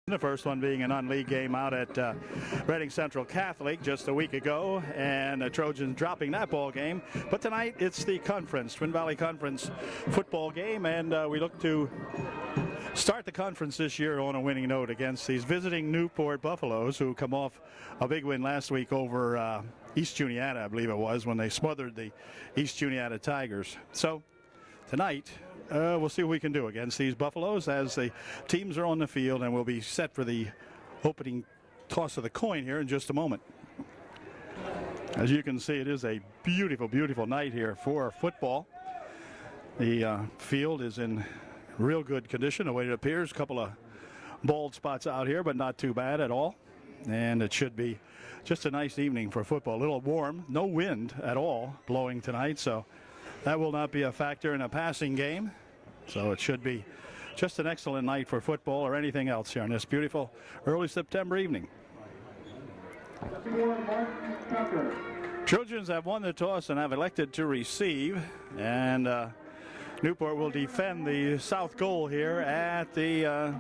The first one being a non-league game out at Reading Central Catholic just a week ago, and the Trojans dropping that ball game. But tonight it's the conference, Twin Valley Conference football game, and we look to start the conference this year on a winning note against these visiting Newport Buffaloes, who come off a big win last week over East Juniata, I believe it was, when they smothered the East Juniata Tigers. So tonight, we'll see what we can do against these Buffaloes as the teams are on the field, and we'll be set for the opening toss of the coin here in just a moment. As you can see, it is a beautiful, beautiful night here for football. The field is in real good condition, the way it appears. A couple of bald spots out here, but not too bad at all. And it should be just a nice evening for football. A little warm, no wind at all blowing tonight, so that will not be a factor in a passing game. So it should be just an excellent night for football or anything else here on this beautiful early September evening. Trojans have won the toss and have elected to receive, and Newport will defend the south goal here at the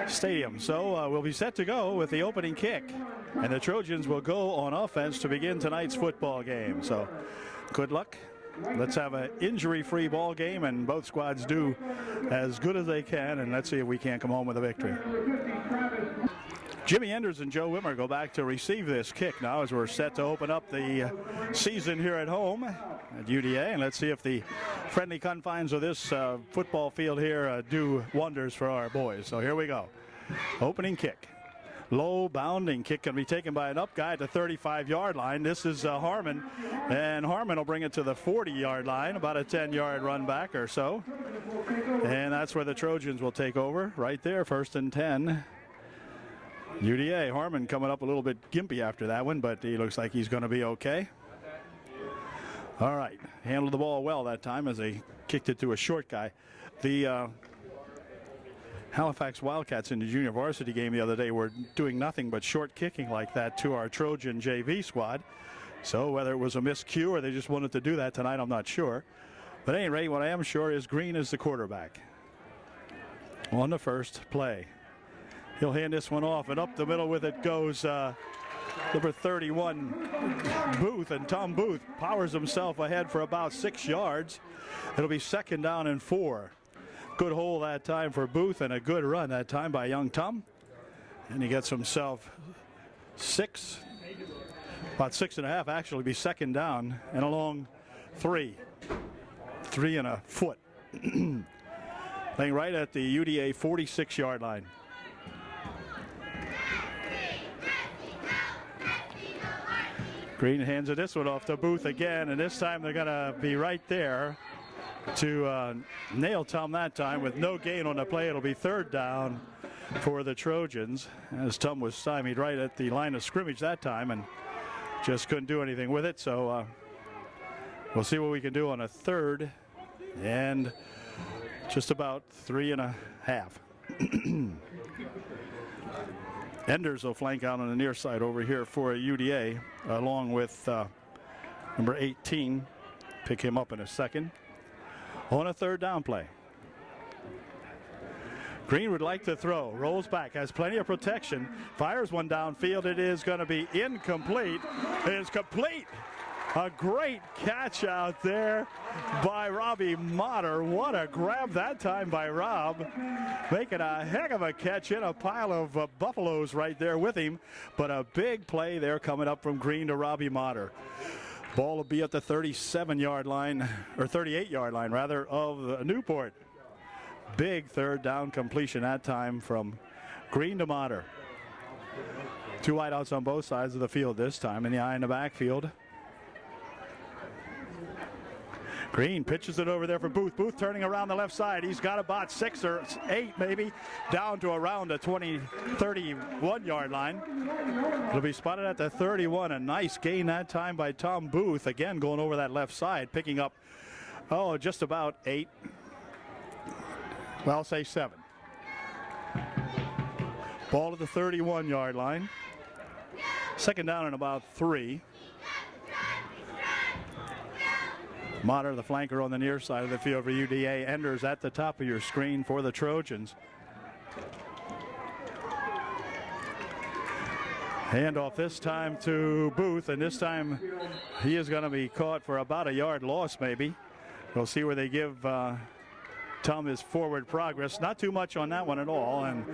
stadium. So we'll be set to go with the opening kick, and the Trojans will go on offense to begin tonight's football game. So good luck. Let's have an injury-free ball game, and both squads do as good as they can, and let's see if we can't come home with a victory. Jimmy Enders and Joe Wimmer go back to receive this kick now as we're set to open up the season here at home at UDA, and let's see if the friendly confines of this football field here do wonders for our boys. So here we go. Opening kick. Low bounding kick can be taken by an up guy at the 35-yard line. This is Harmon, and Harmon will bring it to the 40-yard line, about a 10-yard run back or so. And that's where the Trojans will take over right there, 1st and 10. UDA. Harmon coming up a little bit gimpy after that one, but he looks like he's going to be okay. All right, handled the ball well that time as they kicked it to a short guy. The Halifax Wildcats in the junior varsity game the other day were doing nothing but short kicking like that to our Trojan JV squad. So whether it was a miscue or they just wanted to do that tonight, I'm not sure. But at any rate, what I am sure is Green is the quarterback on the first play. He'll hand this one off, and up the middle with it goes number 31, Booth, and Tom Booth powers himself ahead for about 6 yards. It'll be 2nd down and 4. Good hole that time for Booth, and a good run that time by young Tom. And he gets himself about 6.5 actually, be 2nd down and a long 3 and a foot. Playing right at the UDA 46-yard line. Green hands it this one off to Booth again, and this time they're going to be right there to nail Tom that time with no gain on the play. It'll be 3rd down for the Trojans, as Tom was stymied right at the line of scrimmage that time and just couldn't do anything with it. So we'll see what we can do on a 3rd and just about 3.5. Enders will flank out on the near side over here for a UDA, along with number 18. Pick him up in a second on a 3rd down play. Green would like to throw, rolls back, has plenty of protection, fires one downfield. It is going to be incomplete. It is complete. A great catch out there by Robbie Motter. What a grab that time by Rob. Making a heck of a catch in a pile of Buffaloes right there with him. But a big play there coming up from Green to Robbie Motter. Ball will be at the 37-yard line, or 38-yard line rather, of Newport. Big 3rd down completion that time from Green to Motter. 2 wideouts on both sides of the field this time, in the eye in the backfield. Green pitches it over there for Booth. Booth turning around the left side. He's got about 6 or 8 maybe, down to around the 31-yard line. It'll be spotted at the 31. A nice gain that time by Tom Booth. Again, going over that left side, picking up, just about 8. Well, I'll say 7. Ball at the 31-yard line. 2nd down and about 3. Motter, the flanker on the near side of the field for UDA. Enders at the top of your screen for the Trojans. Handoff this time to Booth, and this time he is going to be caught for about a yard loss maybe. We'll see where they give Tom his forward progress. Not too much on that one at all. And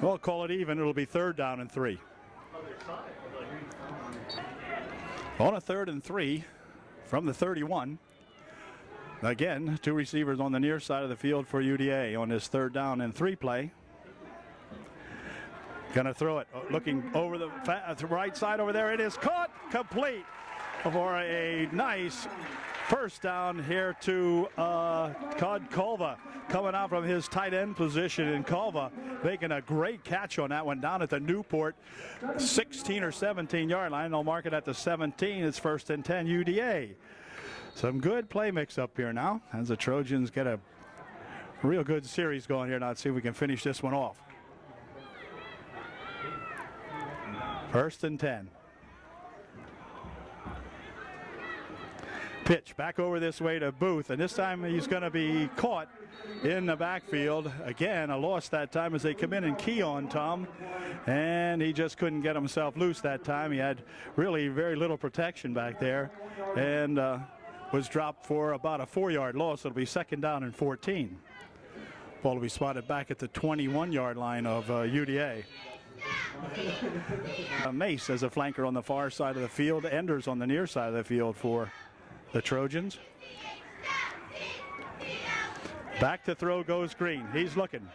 we'll call it even. It'll be 3rd down and 3. On a 3rd and 3 from the 31. Again, 2 receivers on the near side of the field for UDA on this 3rd down and 3 play. Gonna throw it, looking over the right side over there. It is caught, complete for a nice first down here to Culva, coming out from his tight end position, and Culva making a great catch on that one down at the Newport 16 or 17 yard line. They'll mark it at the 17. It's 1st and 10 UDA. Some good play mix up here now as the Trojans get a real good series going here. Now let's see if we can finish this one off. 1st and 10. Pitch back over this way to Booth, and this time he's going to be caught in the backfield. Again, a loss that time as they come in and key on Tom, and he just couldn't get himself loose that time. He had really very little protection back there, and was dropped for about a 4-yard loss. It'll be 2nd down and 14. Ball will be spotted back at the 21-yard line of UDA. Mace as a flanker on the far side of the field. Enders on the near side of the field for the Trojans. Back to throw goes Green. He's looking.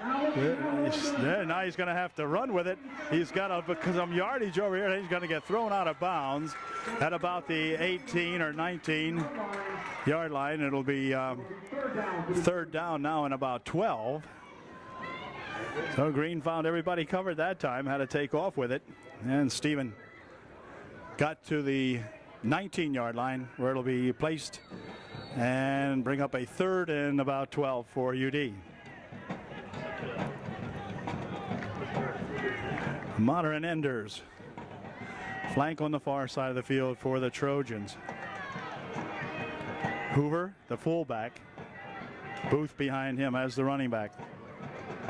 Now he's going to have to run with it. He's got some yardage over here. He's going to get thrown out of bounds at about the 18 or 19 yard line. It'll be 3rd down now and about 12. So Green found everybody covered that time, had to take off with it. And Stephen got to the 19-yard line where it'll be placed and bring up a 3rd and about 12 for UD. Motter and Enders flank on the far side of the field for the Trojans. Hoover, the fullback. Booth behind him as the running back.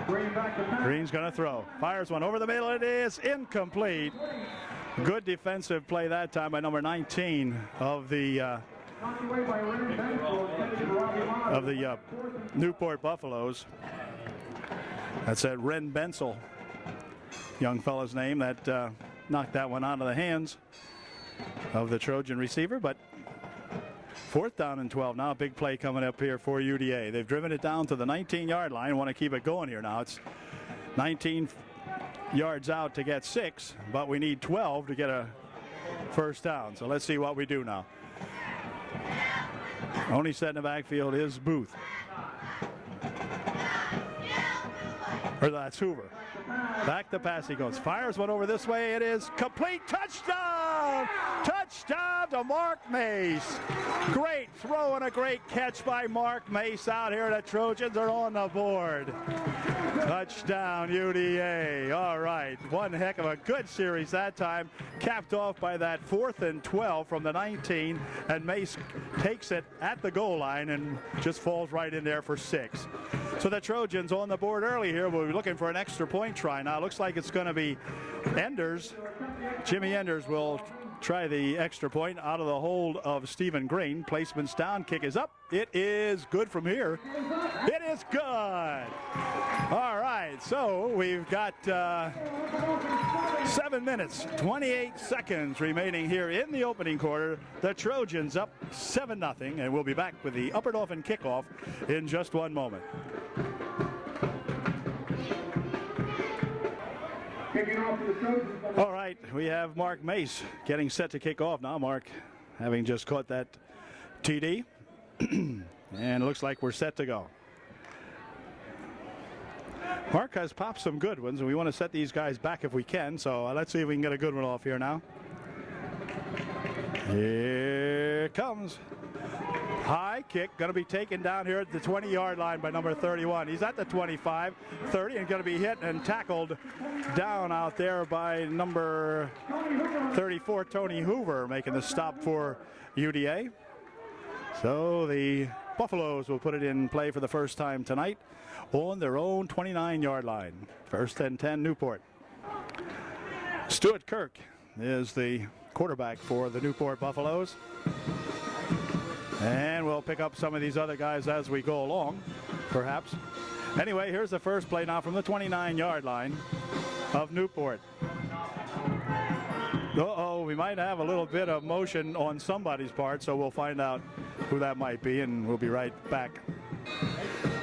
Green's going to throw. Fires one over the middle. It is incomplete. Good defensive play that time by number 19 of the Newport Buffaloes. That's that Ren Bensel, young fella's name, that knocked that one out of the hands of the Trojan receiver. But 4th down and 12. Now a big play coming up here for UDA. They've driven it down to the 19-yard line. Want to keep it going here now. It's 19 yards out to get 6, but we need 12 to get a first down. So let's see what we do now. Only set in the backfield is Booth. Or that's Hoover. Back to pass he goes. Fires one over this way. It is complete. Touchdown! Touchdown to Mark Mace. Great throw and a great catch by Mark Mace out here. The Trojans are on the board. Touchdown UDA. All right. One heck of a good series that time. Capped off by that 4th and 12 from the 19. And Mace takes it at the goal line and just falls right in there for 6. So the Trojans on the board early here. We'll be looking for an extra point try now. Looks like it's going to be Enders. Jimmy Enders will try the extra point out of the hold of Stephen Green. Placement's down. Kick is up. It is good from here. It is good. All right. So we've got 7 minutes, 28 seconds remaining here in the opening quarter. The Trojans up 7-0, and we'll be back with the Upper Dauphin kickoff in just one moment. All right, we have Mark Mace getting set to kick off now. Mark having just caught that TD, and it looks like we're set to go. Mark has popped some good ones, and we want to set these guys back if we can, so let's see if we can get a good one off here now. Here it comes. High kick, going to be taken down here at the 20-yard line by number 31. He's at the 25, 30, and going to be hit and tackled down out there by number 34, Tony Hoover, making the stop for UDA. So the Buffaloes will put it in play for the first time tonight on their own 29-yard line. 1st and 10, Newport. Stuart Kirk is the quarterback for the Newport Buffaloes. And we'll pick up some of these other guys as we go along, perhaps. Anyway, here's the first play now from the 29-yard line of Newport. Uh-oh, we might have a little bit of motion on somebody's part, so we'll find out who that might be, and we'll be right back.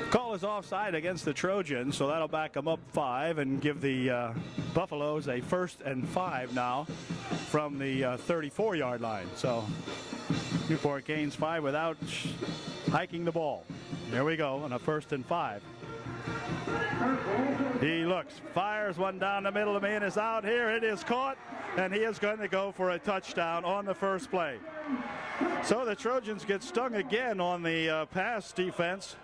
Call is offside against the Trojans, so that'll back them up 5 and give the Buffaloes a 1st and 5 now from the 34-yard line. So Newport gains 5 without hiking the ball. There we go on a 1st and 5. He looks, fires one down the middle. The man is out here. It is caught, and he is going to go for a touchdown on the first play. So the Trojans get stung again on the pass defense.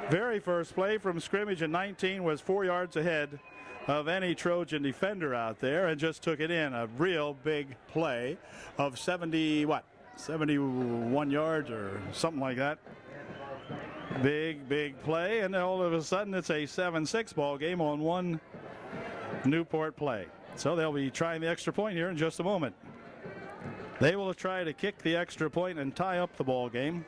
Very first play from scrimmage in 19 was 4 yards ahead of any Trojan defender out there and just took it in. A real big play of 71 yards or something like that. Big play, and all of a sudden it's a 7-6 ball game on one Newport play. So they'll be trying the extra point here in just a moment. They will try to kick the extra point and tie up the ball game.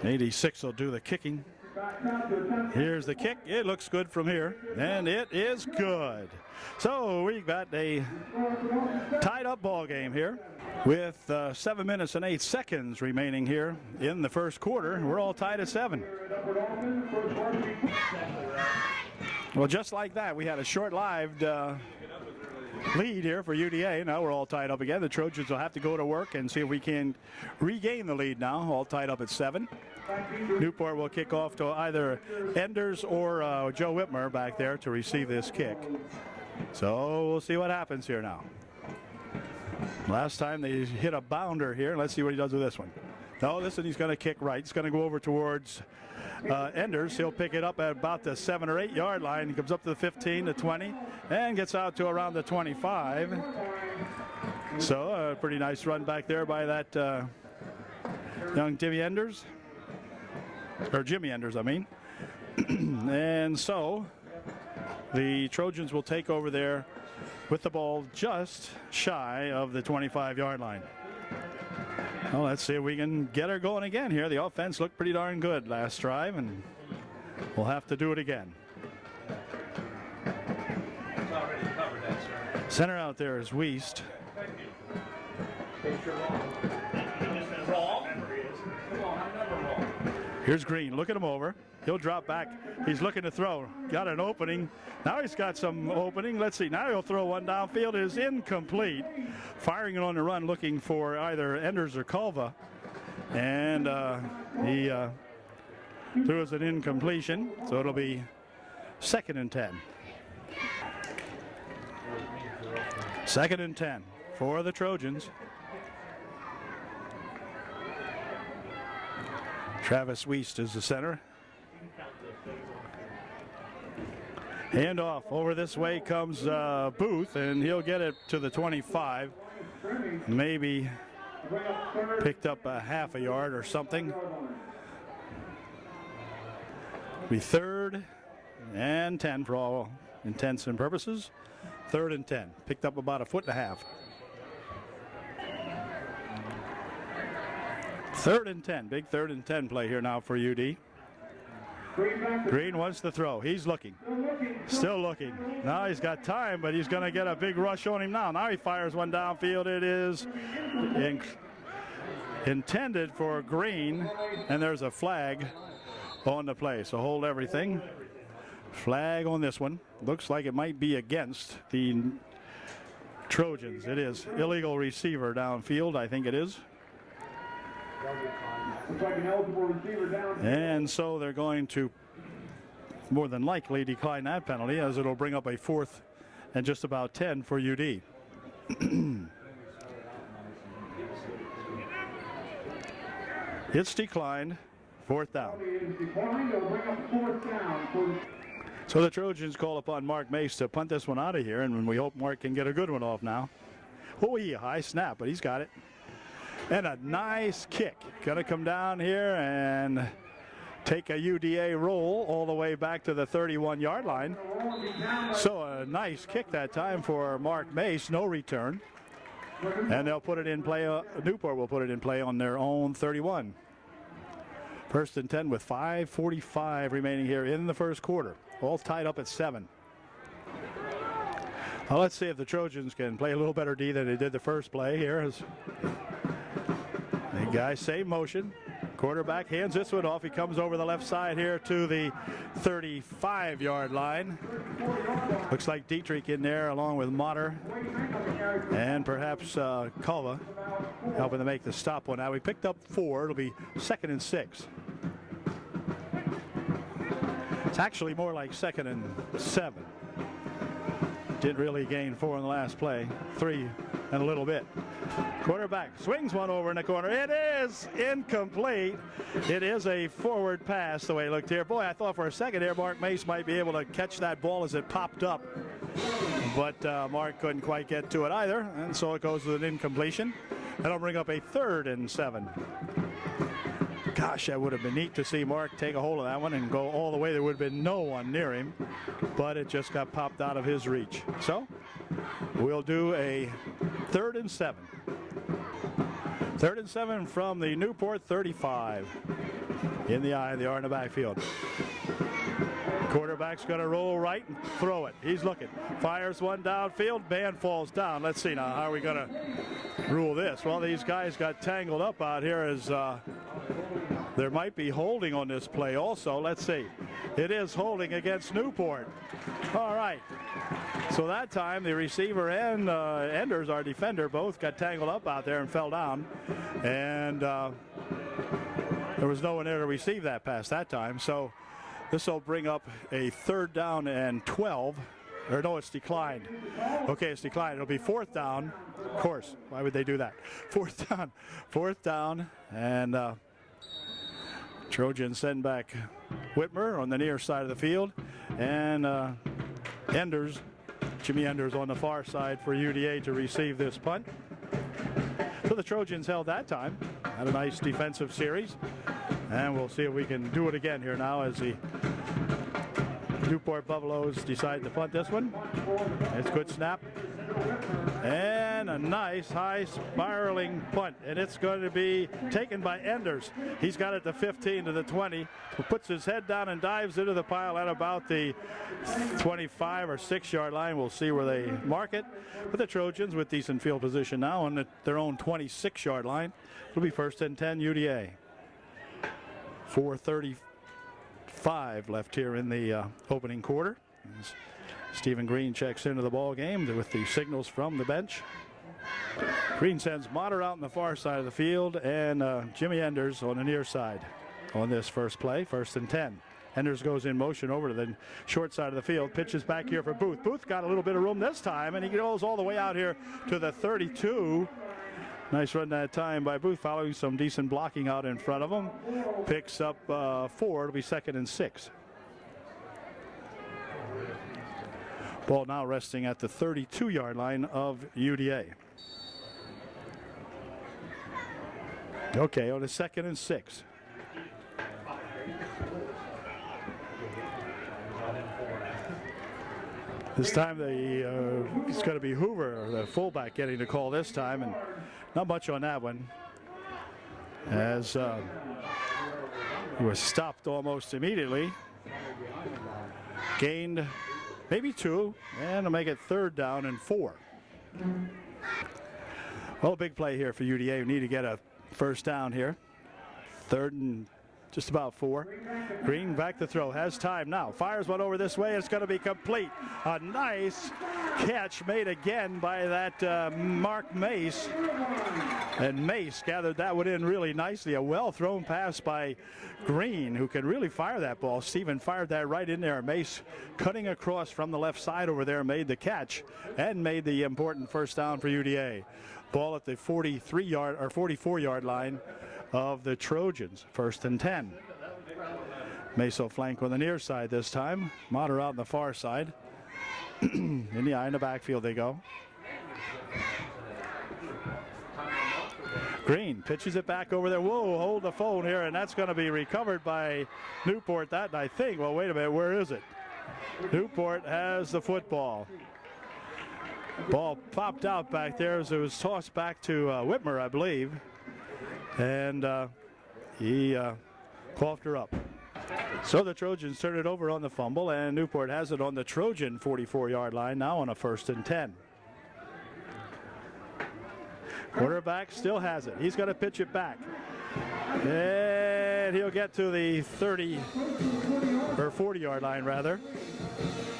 86 will do the kicking. Here's the kick. It looks good from here, and it is good. So we've got a tied up ball game here with 7 minutes and 8 seconds remaining here in the first quarter. We're all tied at 7. Well, just like that, we had a short-lived lead here for UDA. Now we're all tied up again. The Trojans will have to go to work and see if we can regain the lead now, all tied up at 7. Newport will kick off to either Enders or Joe Whitmer back there to receive this kick. So we'll see what happens here now. Last time they hit a bounder here. Let's see what he does with this one. No, this one he's going to kick right. He's going to go over towards Enders. He'll pick it up at about the 7 or 8 yard line. He comes up to the 15, the 20, and gets out to around the 25. So a pretty nice run back there by that young Jimmy Enders. Or Jimmy Enders, I mean. And so the Trojans will take over there with the ball just shy of the 25-yard line. Well, let's see if we can get her going again here. The offense looked pretty darn good last drive, and we'll have to do it again. Center out there is Wiest. Here's Green. Look at him over. He'll drop back. He's looking to throw. Got an opening. Now he's got some opening. Let's see. Now he'll throw one downfield. It is incomplete. Firing it on the run, looking for either Enders or Culva. And he threw us an incompletion. So it'll be 2nd and 10. 2nd and 10 for the Trojans. Travis Wiest is the center. Handoff over this way comes Booth, and he'll get it to the 25. Maybe picked up a half a yard or something. Be 3rd and 10 for all intents and purposes. 3rd and 10. Picked up about a 1.5 feet. 3rd and 10. Big 3rd and 10 play here now for UD. Green wants to throw. He's looking. Still looking. Now he's got time, but he's going to get a big rush on him now. Now he fires one downfield. It is intended for Green, and there's a flag on the play. So hold everything. Flag on this one. Looks like it might be against the Trojans. It is illegal receiver downfield. I think it is. And so they're going to more than likely decline that penalty, as it'll bring up a 4th and just about 10 for UD. It's declined. 4th down. So the Trojans call upon Mark Mace to punt this one out of here, and we hope Mark can get a good one off now. Oh, a high snap, but he's got it. And a nice kick. Going to come down here and take a UDA roll all the way back to the 31-yard line. So a nice kick that time for Mark Mace, no return. And they'll put it in play, Newport will put it in play on their own 31. First and 10 with 5:45 remaining here in the first quarter. All tied up at 7. Well, let's see if the Trojans can play a little better D than they did the first play here. As the guy, same motion. Quarterback hands this one off. He comes over the left side here to the 35-yard line. Looks like Dietrich in there along with Motter and perhaps Culva helping to make the stop one. Now we picked up 4. It'll be 2nd and 6. It's actually more like 2nd and 7. Didn't really gain 4 in the last play. 3 and a little bit. Quarterback swings one over in the corner. It is incomplete. It is a forward pass the way it looked here. Boy, I thought for a second there Mark Mace might be able to catch that ball as it popped up. But Mark couldn't quite get to it either. And so it goes with an incompletion. That'll bring up a 3rd and 7. Gosh, that would have been neat to see Mark take a hold of that one and go all the way. There would have been no one near him, but it just got popped out of his reach. So we'll do a 3rd and 7. 3rd and 7 from the Newport 35. In the eye, they are in the backfield. Quarterback's going to roll right and throw it. He's looking. Fires one downfield. Man falls down. Let's see now. How are we going to rule this? Well, these guys got tangled up out here as there might be holding on this play also. Let's see. It is holding against Newport. All right. So that time the receiver and Enders, our defender, both got tangled up out there and fell down. And there was no one there to receive that pass that time. So this will bring up a 3rd down and 12. Or no, it's declined. Okay, it's declined. It'll be 4th down. Of course. Why would they do that? 4th down. 4th down. And Trojan send back Whitmer on the near side of the field. And Enders, Jimmy Enders on the far side for UDA to receive this punt. So the Trojans held that time. Had a nice defensive series. And we'll see if we can do it again here now as the Newport Buffaloes decide to punt this one. It's a good snap. And a nice high spiraling punt. And it's going to be taken by Enders. He's got it to 15 to the 20. Puts his head down and dives into the pile at about the 25 or 6-yard line. We'll see where they mark it. But the Trojans with decent field position now on their own 26-yard line. It'll be 1st and 10 UDA. 4:35 left here in the opening quarter. As Stephen Green checks into the ball game with the signals from the bench. Green sends Motter out on the far side of the field and Jimmy Enders on the near side on this first play. 1st and 10. Enders goes in motion over to the short side of the field. Pitches back here for Booth. Booth got a little bit of room this time, and he goes all the way out here to the 32. Nice run that time by Booth, following some decent blocking out in front of him. Picks up 4. It'll be 2nd and 6. Ball now resting at the 32-yard line of UDA. Okay, on the 2nd and 6. This time it's going to be Hoover, the fullback, getting the call this time, and not much on that one, as he was stopped almost immediately. Gained maybe 2, and will make it 3rd down and 4. Well, big play here for UDA. We need to get a 1st down here. 3rd and just about 4. Green back to throw. Has time now. Fires one over this way. It's going to be complete. A nice catch made again by that Mark Mace. And Mace gathered that one in really nicely. A well-thrown pass by Green, who can really fire that ball. Steven fired that right in there. Mace cutting across from the left side over there made the catch and made the important 1st down for UDA. Ball at the 43-yard or 44-yard line of the Trojans. 1st and 10. Mace flank on the near side this time. Motter out on the far side. In the eye in the backfield they go. Green pitches it back over there. Whoa, hold the phone here, and that's going to be recovered by Newport. That, I think, well, wait a minute, where is it? Newport has the football. Ball popped out back there as it was tossed back to Whitmer, I believe. And he coughed her up. So the Trojans turn it over on the fumble, and Newport has it on the Trojan 44-yard line now on a 1st and 10. Quarterback still has it. He's going to pitch it back. And he'll get to the 30 or 40-yard line rather.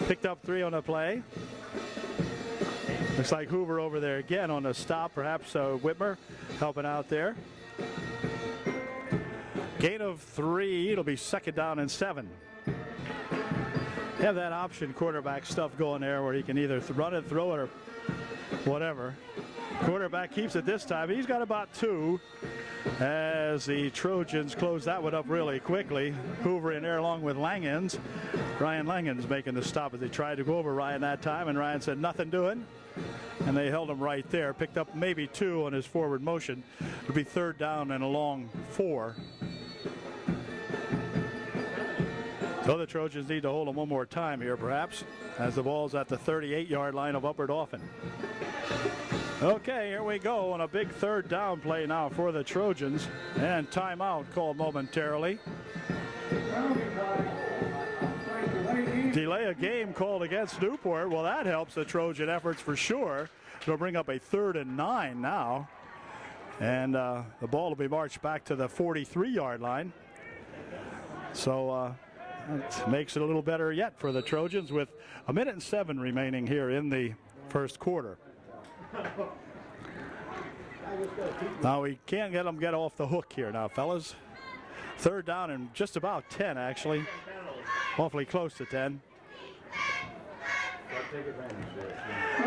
Picked up 3 on the play. Looks like Hoover over there again on the stop. Perhaps Whitmer helping out there. Gain of 3. It'll be 2nd down and 7. Have that option quarterback stuff going there where he can either run it, throw it, or whatever. Quarterback keeps it this time. He's got about 2 as the Trojans close that one up really quickly. Hoover in there along with Langens. Ryan Langens making the stop as they tried to go over Ryan that time, and Ryan said nothing doing. And they held him right there. Picked up maybe 2 on his forward motion. It'll be 3rd down and a long 4. So the Trojans need to hold him one more time here perhaps as the ball's at the 38-yard line of Upper Dauphin. Okay, here we go on a big 3rd down play now for the Trojans, and timeout called momentarily. Delay a game called against Newport. Well, that helps the Trojan efforts for sure. It'll bring up a 3rd and 9 now, and the ball will be marched back to the 43-yard line. So it makes it a little better yet for the Trojans with 1 minute and 7 remaining here in the 1st quarter. Now we can't get them get off the hook here now, fellas. 3rd down and just about 10 actually. Awfully close to 10.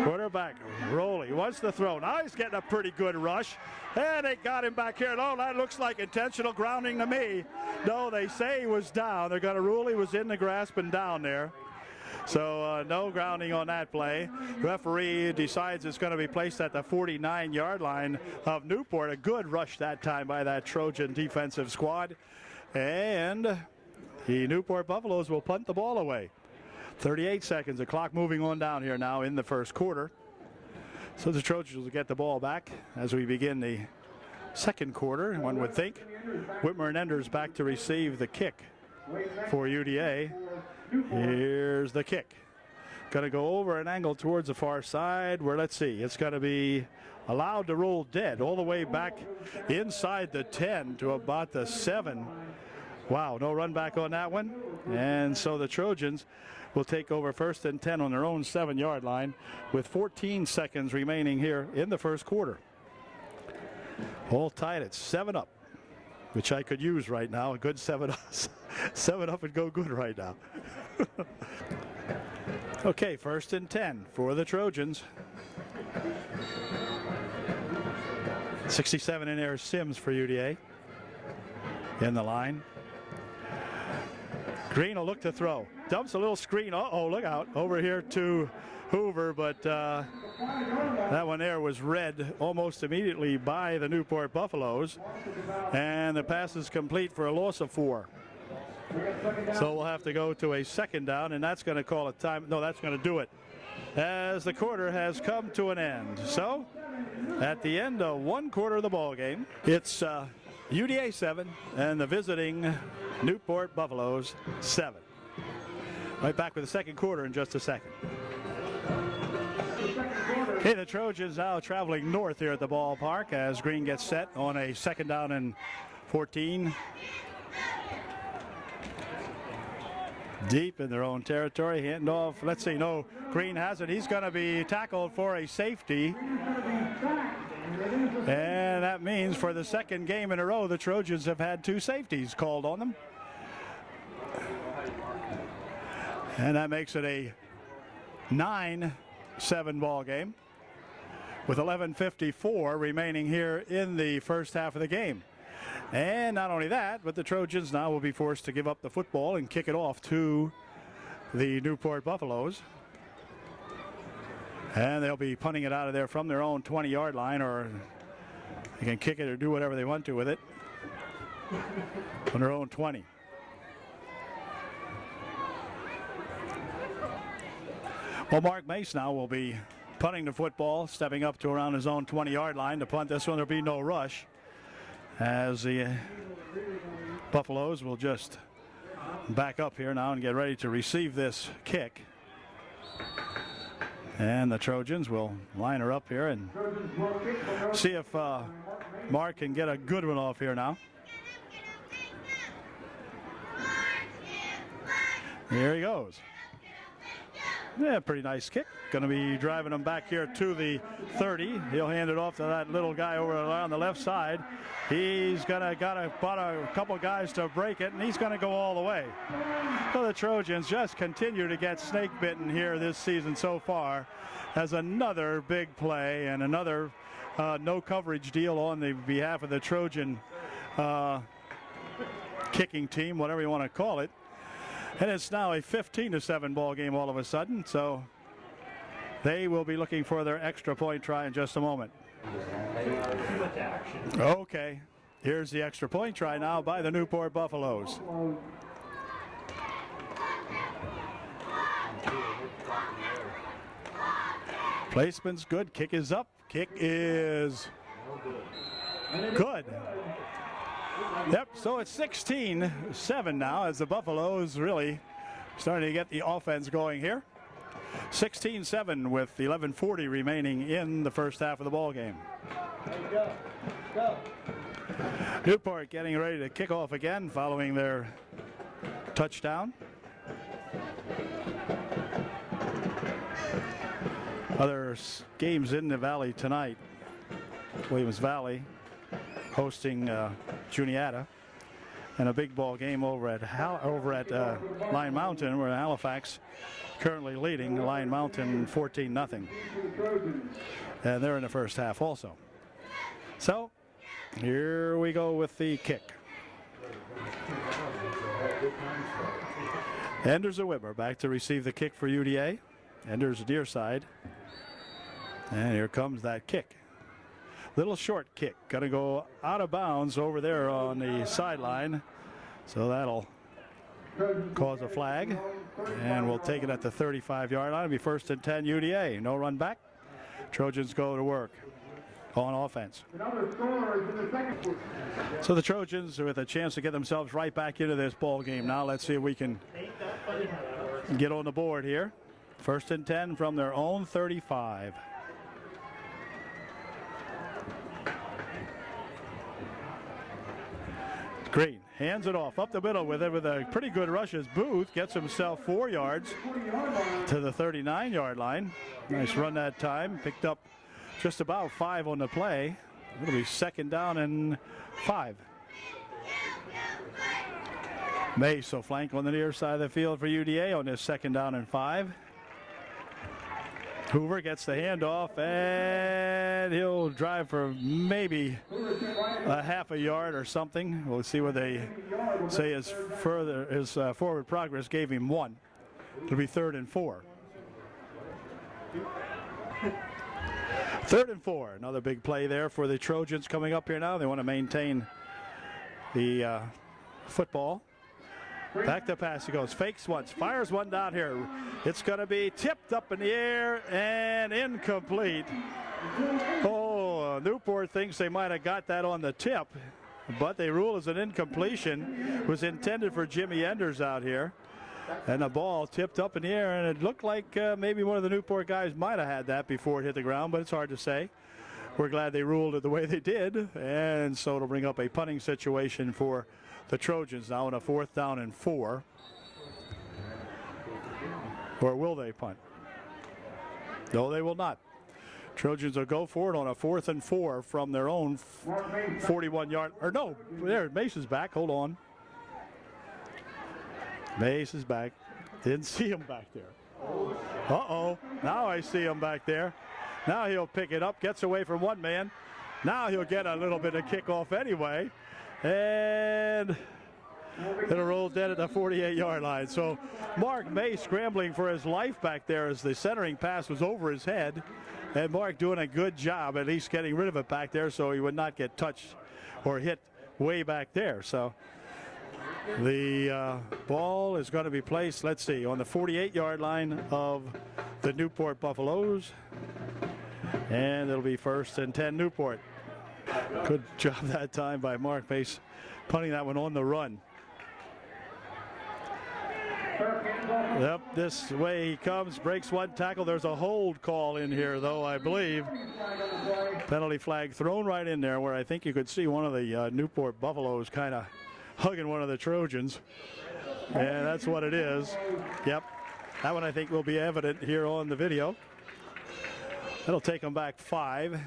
Quarterback Rowley wants the throw. Now he's getting a pretty good rush. And they got him back here. No, that looks like intentional grounding to me. No, they say he was down. They're going to rule he was in the grasp and down there. So no grounding on that play. Referee decides it's going to be placed at the 49-yard line of Newport. A good rush that time by that Trojan defensive squad. And the Newport Buffaloes will punt the ball away. 38 seconds. The clock moving on down here now in the 1st quarter. So the Trojans will get the ball back as we begin the 2nd quarter. One would think. Whitmer and Enders back to receive the kick for UDA. Here's the kick. Going to go over an angle towards the far side where, let's see, it's going to be allowed to roll dead all the way back inside the 10 to about the 7. Wow, no run back on that one. And so the Trojans will take over 1st and 10 on their own 7-yard line with 14 seconds remaining here in the 1st quarter. All tied at 7 up, which I could use right now. A good 7 up. 7 up and go good right now. Okay, 1st and 10 for the Trojans. 67 in there, Sims for UDA in the line. Green will look to throw. Dumps a little screen. Uh-oh, look out. Over here to Hoover, but that one there was read almost immediately by the Newport Buffaloes. And the pass is complete for a loss of 4. So we'll have to go to a 2nd down, and that's going to call a time. No, that's going to do it as the quarter has come to an end. So at the end of 1 quarter of the ball game, it's UDA 7 and the visiting Newport Buffaloes 7. Right back with the 2nd quarter in just a second. Okay, the Trojans now traveling north here at the ballpark as Green gets set on a 2nd down and 14. Deep in their own territory, hand off. Let's see, no, Green has it. He's going to be tackled for a safety. And that means for the 2nd game in a row, the Trojans have had 2 safeties called on them. And that makes it a 9-7 ball game with 11:54 remaining here in the 1st half of the game. And not only that, but the Trojans now will be forced to give up the football and kick it off to the Newport Buffaloes. And they'll be punting it out of there from their own 20-yard line, or They can kick it or do whatever they want to with it on their own 20. Well, Mark Mace now will be punting the football, stepping up to around his own 20-yard line. To punt this one, there'll be no rush, as the Buffaloes will just back up here now and get ready to receive this kick. And the Trojans will line her up here and see if Mark can get a good one off here now. Here he goes. Yeah, pretty nice kick. Going to be driving him back here to the 30. He'll hand it off to that little guy over on the left side. He's got a couple guys to break it, and he's going to go all the way. So the Trojans just continue to get snake bitten here this season so far, as another big play and another no coverage deal on the behalf of the Trojan kicking team, whatever you want to call it. And it's now a 15-7 ball game all of a sudden, so they will be looking for their extra point try in just a moment. Okay, here's the extra point try now by the Newport Buffaloes. Placement's good, kick is up, kick is good. Yep, so it's 16-7 now, as the Buffaloes really starting to get the offense going here. 16-7 with 11:40 remaining in the first half of the ball game. Newport getting ready to kick off again following their touchdown. Other games in the Valley tonight. Williams Valley hosting Juniata, and a big ball game over at Lion Mountain, where Halifax currently leading Lion Mountain 14-0, and they're in the first half also. So here we go with the kick. Enders a Wibber back to receive the kick for UDA. Enders near side, and here comes that kick. Little short kick, gonna go out of bounds over there on the sideline, so that'll cause a flag, and we'll take it at the 35-yard line. It'll be 1st and 10 UDA. No run back. Trojans go to work on offense. So the Trojans with a chance to get themselves right back into this ball game now. Let's see if we can get on the board here. 1st and 10 from their own 35. Green hands it off up the middle with a pretty good rush as Booth gets himself 4 yards to the 39-yard line. Nice run that time. Picked up just about 5 on the play. It'll be 2nd down and 5. Mace will flank on the near side of the field for UDA on this 2nd down and 5. Hoover gets the handoff, and he'll drive for maybe a half a yard or something. We'll see what they say his forward progress gave him 1. It'll be 3rd and 4. 3rd and 4. Another big play there for the Trojans coming up here now. They want to maintain the football. Back to pass he goes, fakes once, fires one down here. It's going to be tipped up in the air and incomplete. Oh, Newport thinks they might have got that on the tip, but they rule as an incompletion. It was intended for Jimmy Enders out here. And the ball tipped up in the air, and it looked like maybe one of the Newport guys might have had that before it hit the ground, but it's hard to say. We're glad they ruled it the way they did, and so it'll bring up a punting situation for the Trojans now on a 4th down and 4. Or will they punt? No, they will not. Trojans will go for it on a 4th and 4 from their own 41-yard. Or no, there, Mace is back. Hold on. Mace is back. Didn't see him back there. Uh-oh. Now I see him back there. Now he'll pick it up, gets away from one man. Now he'll get a little bit of kickoff anyway. And it'll roll dead at the 48-yard line. So Mark May scrambling for his life back there as the centering pass was over his head. And Mark doing a good job at least getting rid of it back there so he would not get touched or hit way back there. So the ball is going to be placed, let's see, on the 48-yard line of the Newport Buffaloes. And it'll be 1st and 10 Newport. Good job that time by Mark Pace, punting that one on the run. Yep, this way he comes, breaks one tackle. There's a hold call in here, though, I believe. Penalty flag thrown right in there where I think you could see one of the Newport Buffaloes kind of hugging one of the Trojans. And that's what it is. Yep, that one I think will be evident here on the video. That'll take them back 5.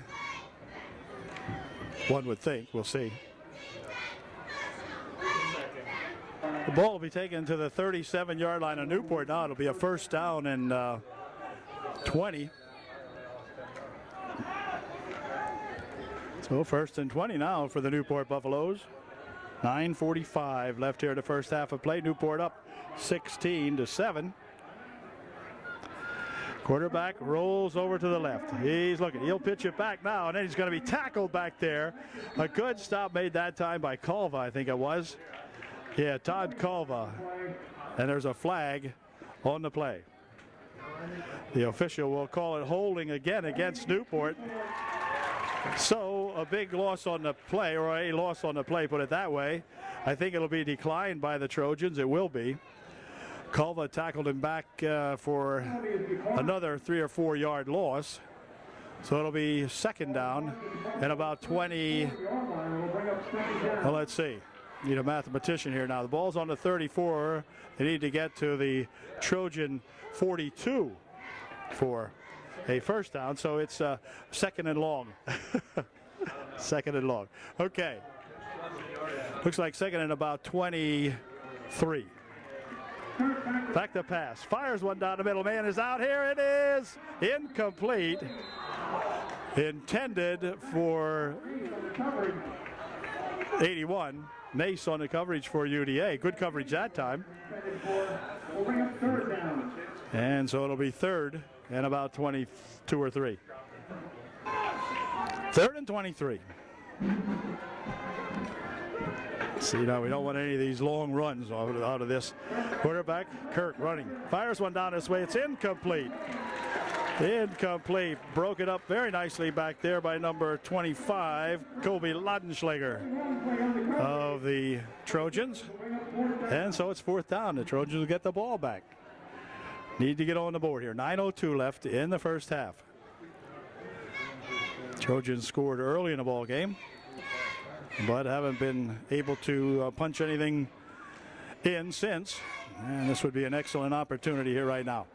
One would think. We'll see. The ball will be taken to the 37-yard line of Newport. Now it'll be a 1st down and 20. So 1st and 20 now for the Newport Buffaloes. 9:45 left here in the first half of play. Newport up 16-7. Quarterback rolls over to the left. He's looking. He'll pitch it back now, and then he's going to be tackled back there. A good stop made that time by Calva, I think it was. Yeah, Todd Calva. And there's a flag on the play. The official will call it holding again against Newport. So a big loss on the play, or a loss on the play, put it that way. I think it'll be declined by the Trojans. It will be. Calva tackled him back for another 3 or 4 yard loss. So it'll be 2nd down and about 20. Well, let's see. Need a mathematician here now. The ball's on the 34. They need to get to the Trojan 42 for a 1st down. So it's 2nd and long. 2nd and long. Okay. Looks like 2nd and about 23. Back to pass. Fires one down the middle. Man is out. Here it is. Incomplete. Intended for 81. Mace on the coverage for UDA. Good coverage that time. And so it'll be 3rd and about 22 or 3. 3rd and 23. See, now we don't want any of these long runs out of this. Quarterback, Kirk running. Fires one down this way. It's incomplete. Incomplete. Broke it up very nicely back there by number 25, Colby Laudenschlager of the Trojans. And so it's 4th down. The Trojans will get the ball back. Need to get on the board here. 9:02 left in the first half. Trojans scored early in the ball game, but haven't been able to punch anything in since. And this would be an excellent opportunity here right now.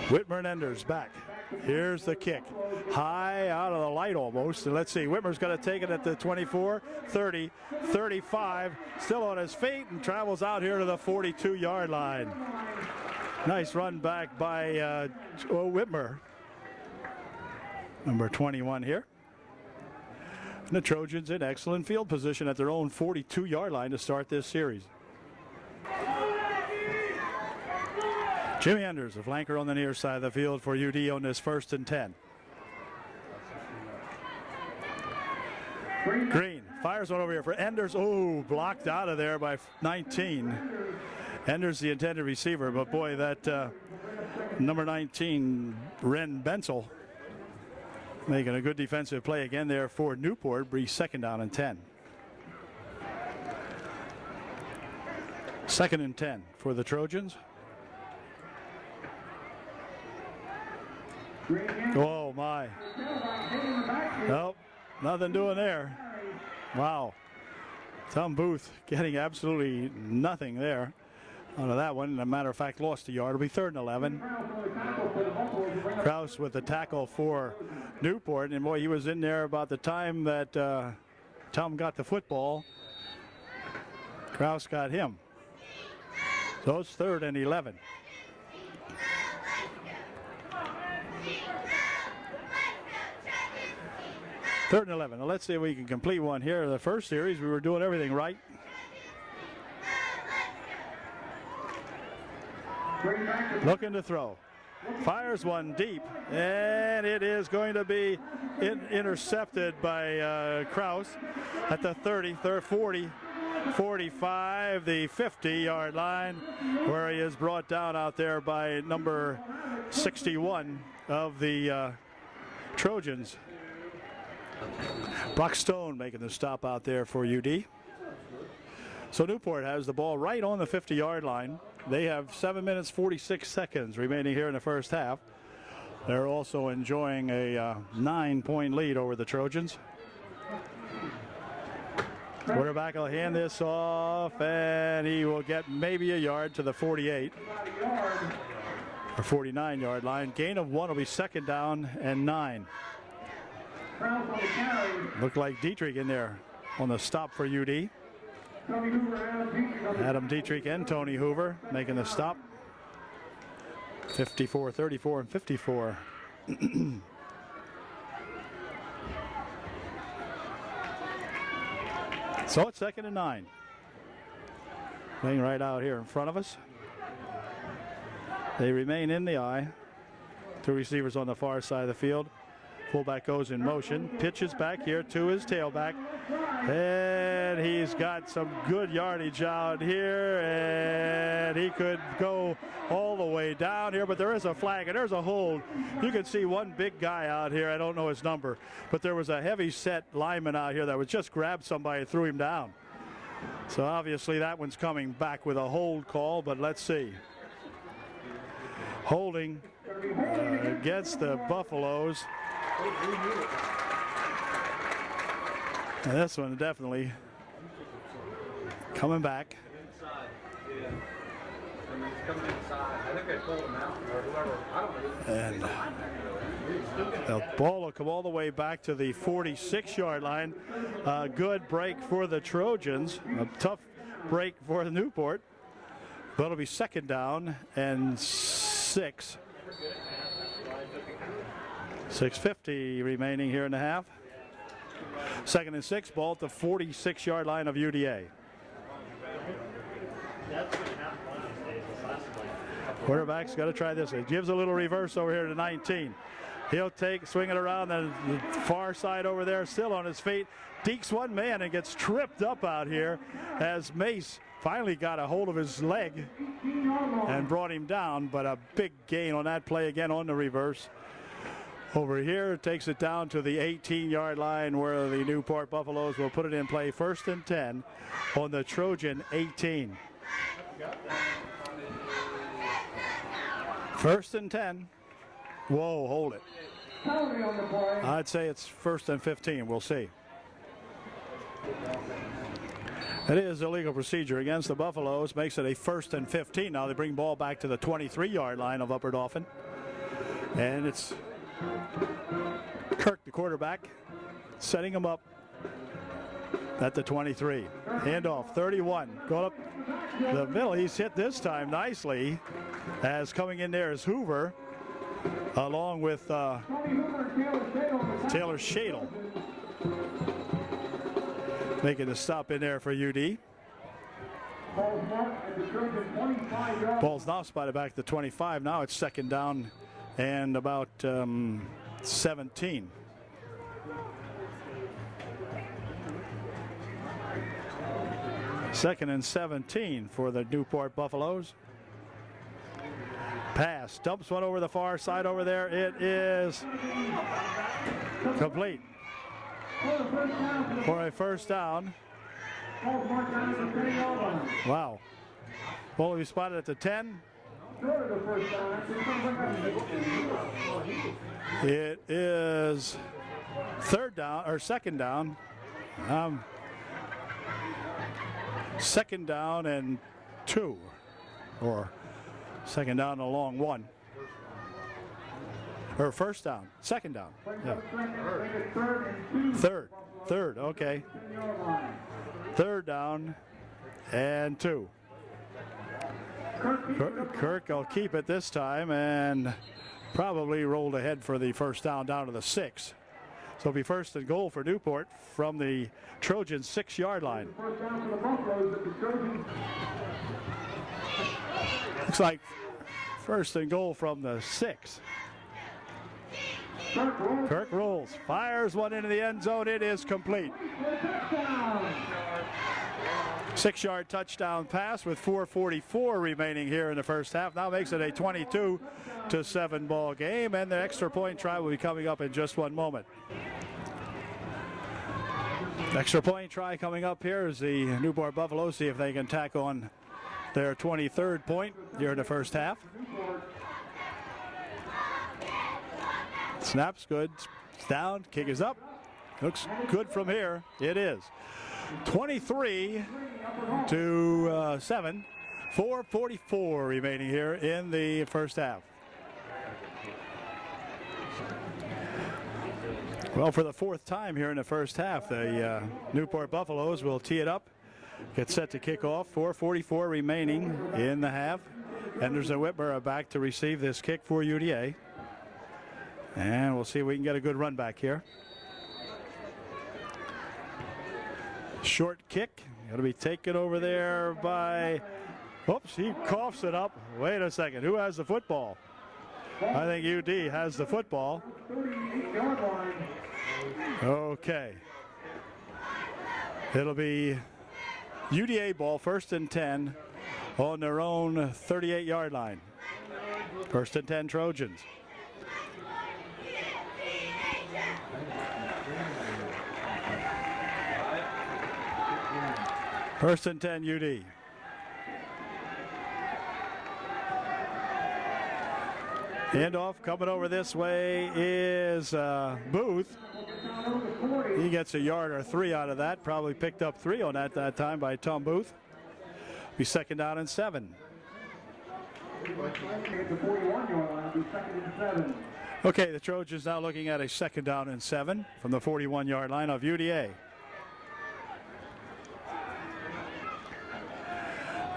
Whitmer and Enders back. Here's the kick. High out of the light almost. And let's see. Whitmer's going to take it at the 24, 30, 35. Still on his feet and travels out here to the 42-yard line. Nice run back by Whitmer. Number 21 here. And the Trojans in excellent field position at their own 42-yard line to start this series. Jimmy Enders, a flanker on the near side of the field for UD on this 1st and 10. Green fires one over here for Enders. Oh, blocked out of there by 19. Enders the intended receiver, but boy, that number 19, Ren Bensel, making a good defensive play again there for Newport. Be 2nd down and 10. 2nd and 10 for the Trojans. Oh my. Nope, nothing doing there. Wow. Tom Booth getting absolutely nothing there out of that one. As a matter of fact, lost a yard. It'll be 3rd and 11. Kraus with the tackle for Newport. And boy, he was in there about the time that Tom got the football. Kraus got him. So it's 3rd and 11. Third and 11. Now let's see if we can complete one here. The first series, we were doing everything right. looking to throw. Fires one deep, and it is going to be intercepted by Kraus at the 30, 40, 45, the 50-yard line, where he is brought down out there by number 61 of the Trojans. Brock Stone making the stop out there for UD. So Newport has the ball right on the 50-yard line. They have 7 minutes 46 seconds remaining here in the first half. They're also enjoying a 9-point lead over the Trojans. Quarterback will hand this off, and he will get maybe a yard to the 48 or 49-yard line. Gain of 1 will be second down and 9. Looked like Dietrich in there on the stop for UD. Adam Dietrich and Tony Hoover making the stop. 54, 34, and 54. So it's second and 9. Playing right out here in front of us. They remain in the eye. Two receivers on the far side of the field. Fullback goes in motion, pitches back here to his tailback, and he's got some good yardage out here, and he could go all the way down here, but there is a flag, and there's a hold. You can see one big guy out here, I don't know his number, but there was a heavy-set lineman out here that was just grabbed somebody and threw him down. So obviously that one's coming back with a hold call, but let's see. Holding against the Buffaloes. And this one definitely coming back. And the ball will come all the way back to the 46-yard line. A good break for the Trojans. A tough break for the Newport. But it'll be second down and 6. 6:50 remaining here in the half. Second and 6, ball at the 46-yard line of UDA. Quarterback's got to try this. It gives a little reverse over here to 19. He'll swing it around the far side over there, still on his feet. Dekes one man and gets tripped up out here as Mace finally got a hold of his leg and brought him down, but a big gain on that play again on the reverse. Over here, takes it down to the 18-yard line where the Newport Buffaloes will put it in play. First and 10 on the Trojan 18. First and 10. Whoa, hold it. I'd say it's first and 15. We'll see. It is illegal procedure against the Buffaloes. Makes it a first and 15. Now they bring ball back to the 23-yard line of Upper Dauphin. And it's Kirk, the quarterback, setting him up at the 23. Handoff, 31. Going up the middle. He's hit this time nicely. As coming in there is Hoover, along with Taylor Shadle. Making the stop in there for UD. Ball's now spotted back to 25. Now it's second down and about 17. Second and 17 for the Newport Buffaloes. Pass, dumps one over the far side over there. It is complete for a first down. Wow. Ball will be spotted at the 10. It is third down or second down. Second down and 2, or second down and a long 1. Or first down, second down. Yeah. Third, okay. Third down and 2. Kirk will keep it this time and probably rolled ahead for the first down to the 6. So it'll be first and goal for Newport from the Trojan 6-yard line. Looks like First and goal from the 6. Kirk rolls, fires one into the end zone. It is complete. 6-yard touchdown pass with 4:44 remaining here in the first half. Now makes it a 22-7 ball game, and the extra point try will be coming up in just one moment. Extra point try coming up here is the Newport Buffalo. See if they can tack on their 23rd point here in the first half. Snaps good. It's down. Kick is up. Looks good from here. It is. 23-7. 4:44 remaining here in the first half. Well, for the 4th time here in the first half, the Newport Buffaloes will tee it up. Get set to kick off. 4:44 remaining in the half. Enders and Whitmer are back to receive this kick for UDA. And we'll see if we can get a good run back here. Short kick. Going to be taken over there by... Oops, he coughs it up. Wait a second. Who has the football? I think UD has the football. Okay. It'll be UDA ball, 1st and 10 on their own 38-yard line. 1st and 10 Trojans. First and 10 UD. Handoff coming over this way is Booth. He gets a yard or 3 out of that. Probably picked up 3 on that time by Tom Booth. Be 2nd down and 7. Okay, the Trojans now looking at a 2nd down and 7 from the 41-yard line of UDA.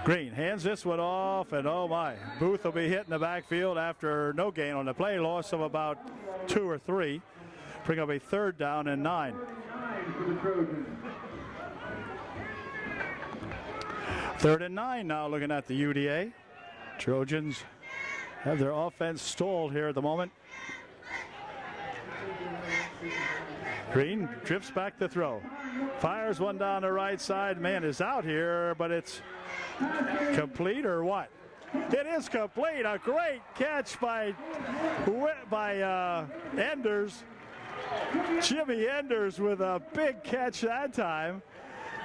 Green hands this one off, and oh my, Booth will be hit in the backfield after no gain on the play, loss of about 2 or 3. Bring up a 3rd down and 9. 3rd and 9 now looking at the UDA. Trojans have their offense stalled here at the moment. Green drifts back to throw. Fires one down the right side. Man is out here, but it's complete or what? It is complete. A great catch by Enders. Jimmy Enders with a big catch that time.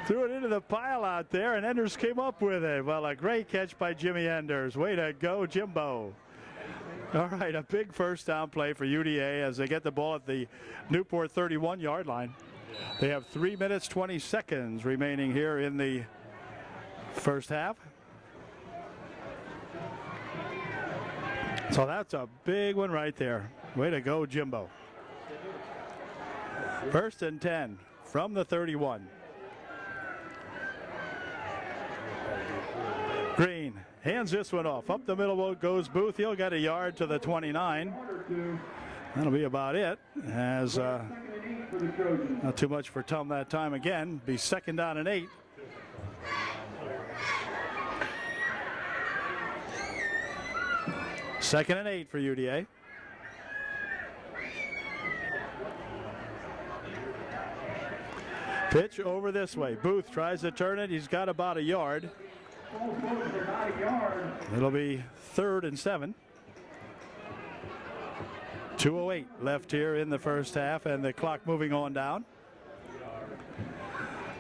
Threw it into the pile out there, and Enders came up with it. Well, a great catch by Jimmy Enders. Way to go, Jimbo. All right, a big 1st down play for UDA as they get the ball at the Newport 31-yard line. They have 3 minutes, 20 seconds remaining here in the first half. So that's a big one right there. Way to go, Jimbo. 1st and 10 from the 31. Green hands this one off. Up the middle goes Booth. He'll get a yard to the 29. That'll be about it. As not too much for Tom that time again. Be 2nd down and 8. Second and 8 for UDA. Pitch over this way. Booth tries to turn it. He's got about a yard. It'll be 3rd and 7. 2:08 left here in the first half, and the clock moving on down.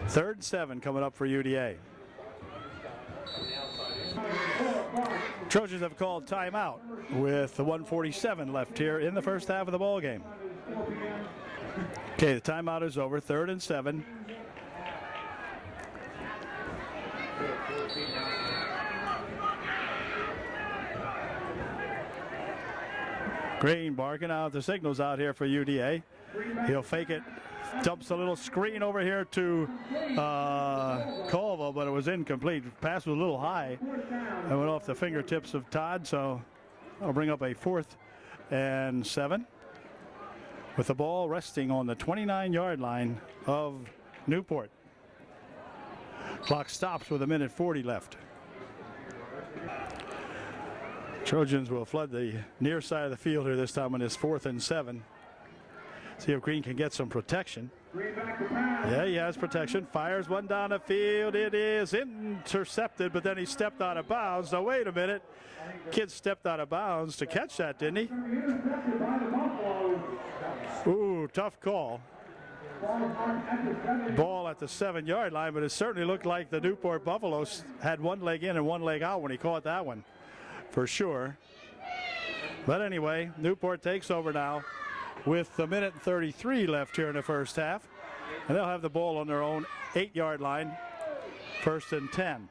3rd and 7 coming up for UDA. Trojans have called timeout with the 1:47 left here in the first half of the ball game. Okay, the timeout is over. 3rd and 7. Green barking out the signals out here for UDA. He'll fake it. Dumps a little screen over here to Colville, but it was incomplete. Pass was a little high and went off the fingertips of Todd, so that'll bring up a 4th and 7 with the ball resting on the 29-yard line of Newport. Clock stops with 1:40 left. Trojans will flood the near side of the field here this time on this 4th and 7. See if Green can get some protection. Yeah, he has protection. Fires one down the field. It is intercepted, but then he stepped out of bounds. Now, wait a minute. Kid stepped out of bounds to catch that, didn't he? Ooh, tough call. Ball at the 7-yard line, but it certainly looked like the Newport Buffaloes had one leg in and one leg out when he caught that one, for sure. But anyway, Newport takes over now with a minute and 33 left here in the first half. And they'll have the ball on their own 8-yard line, 1st and 10.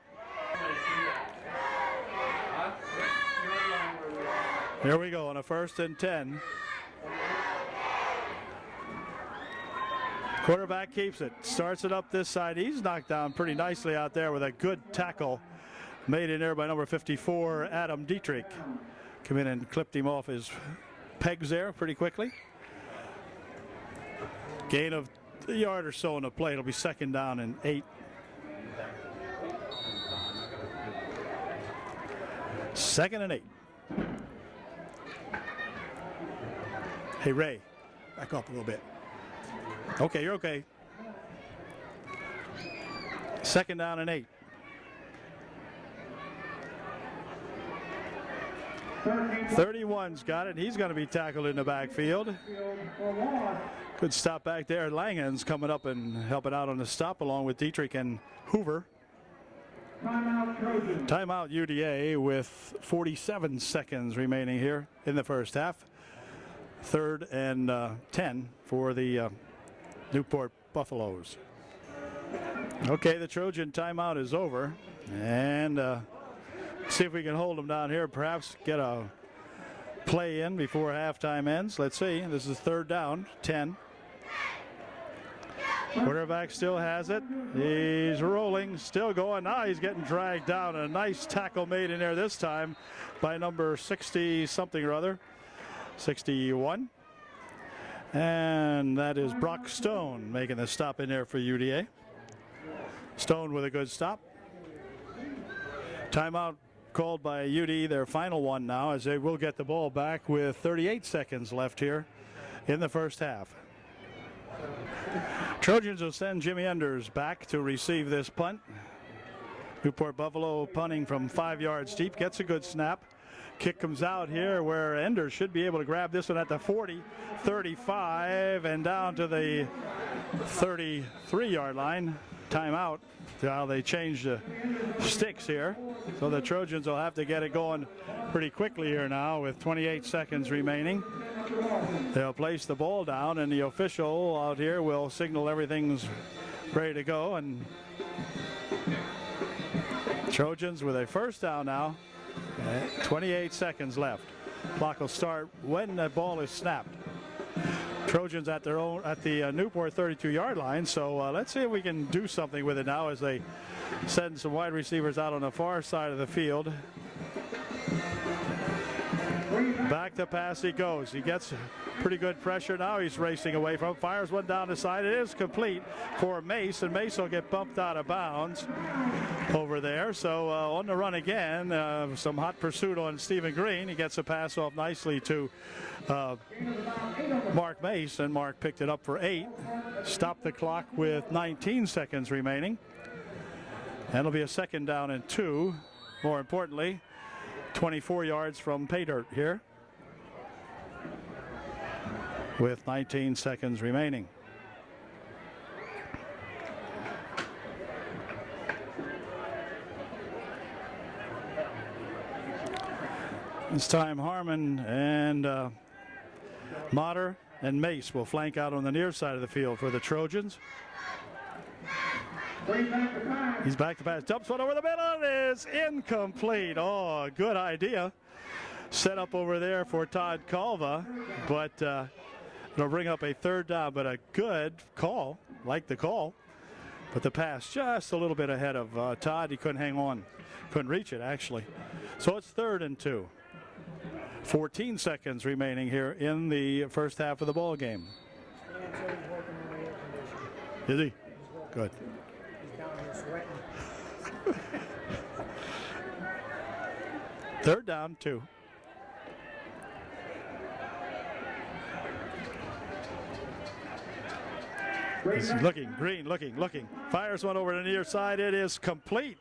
Here we go on a 1st and 10. Quarterback keeps it, starts it up this side. He's knocked down pretty nicely out there with a good tackle made in there by number 54, Adam Dietrich. Come in and clipped him off his pegs there pretty quickly. Gain of a yard or so on the play. It'll be 2nd down and 8. Second and 8. Hey, Ray, back up a little bit. Okay, you're okay. 2nd down and 8. 31's got it. He's going to be tackled in the backfield. Good stop back there. Langen's coming up and helping out on the stop along with Dietrich and Hoover. Timeout UDA with 47 seconds remaining here in the first half. 3rd and 10 for the Newport Buffaloes. Okay, the Trojan timeout is over. And see if we can hold them down here. Perhaps get a play in before halftime ends. Let's see. This is 3rd down, 10. Quarterback still has it. He's rolling, still going. Now he's getting dragged down. A nice tackle made in there this time by number 60 something or other. 61. And that is Brock Stone making the stop in there for UDA. Stone with a good stop. Timeout called by UD, their final one now, as they will get the ball back with 38 seconds left here in the first half. Trojans will send Jimmy Enders back to receive this punt. Newport Buffalo punting from 5 yards deep, gets a good snap. Kick comes out here where Enders should be able to grab this one at the 40, 35, and down to the 33-yard line. Timeout. Now they change the sticks here, so the Trojans will have to get it going pretty quickly here now with 28 seconds remaining. They'll place the ball down, and the official out here will signal everything's ready to go. And Trojans with a 1st down now. 28 seconds left. Clock will start when the ball is snapped. Trojans at their own at the Newport 32-yard line. So let's see if we can do something with it now as they send some wide receivers out on the far side of the field. Back to pass he goes. He gets pretty good pressure now. He's racing away from, fires one down the side. It is complete for Mace, and Mace will get bumped out of bounds over there. So on the run again, some hot pursuit on Stephen Green. He gets a pass off nicely to Mark Mace, and Mark picked it up for 8. Stopped the clock with 19 seconds remaining. And it'll be a 2nd down and 2. More importantly, 24 yards from pay dirt here with 19 seconds remaining. This time Harmon and Motter and Mace will flank out on the near side of the field for the Trojans. He's back to pass, dumps one over the middle, it is incomplete. Oh, good idea. Set up over there for Todd Calva, but it'll bring up a 3rd down, but a good call, like the call. But the pass just a little bit ahead of Todd. He couldn't hang on, couldn't reach it actually. So it's 3rd and 2. 14 seconds remaining here in the first half of the ball game. Is he? Good. Third down, 2. He's looking, Green looking. Fires one over to the near side. It is complete,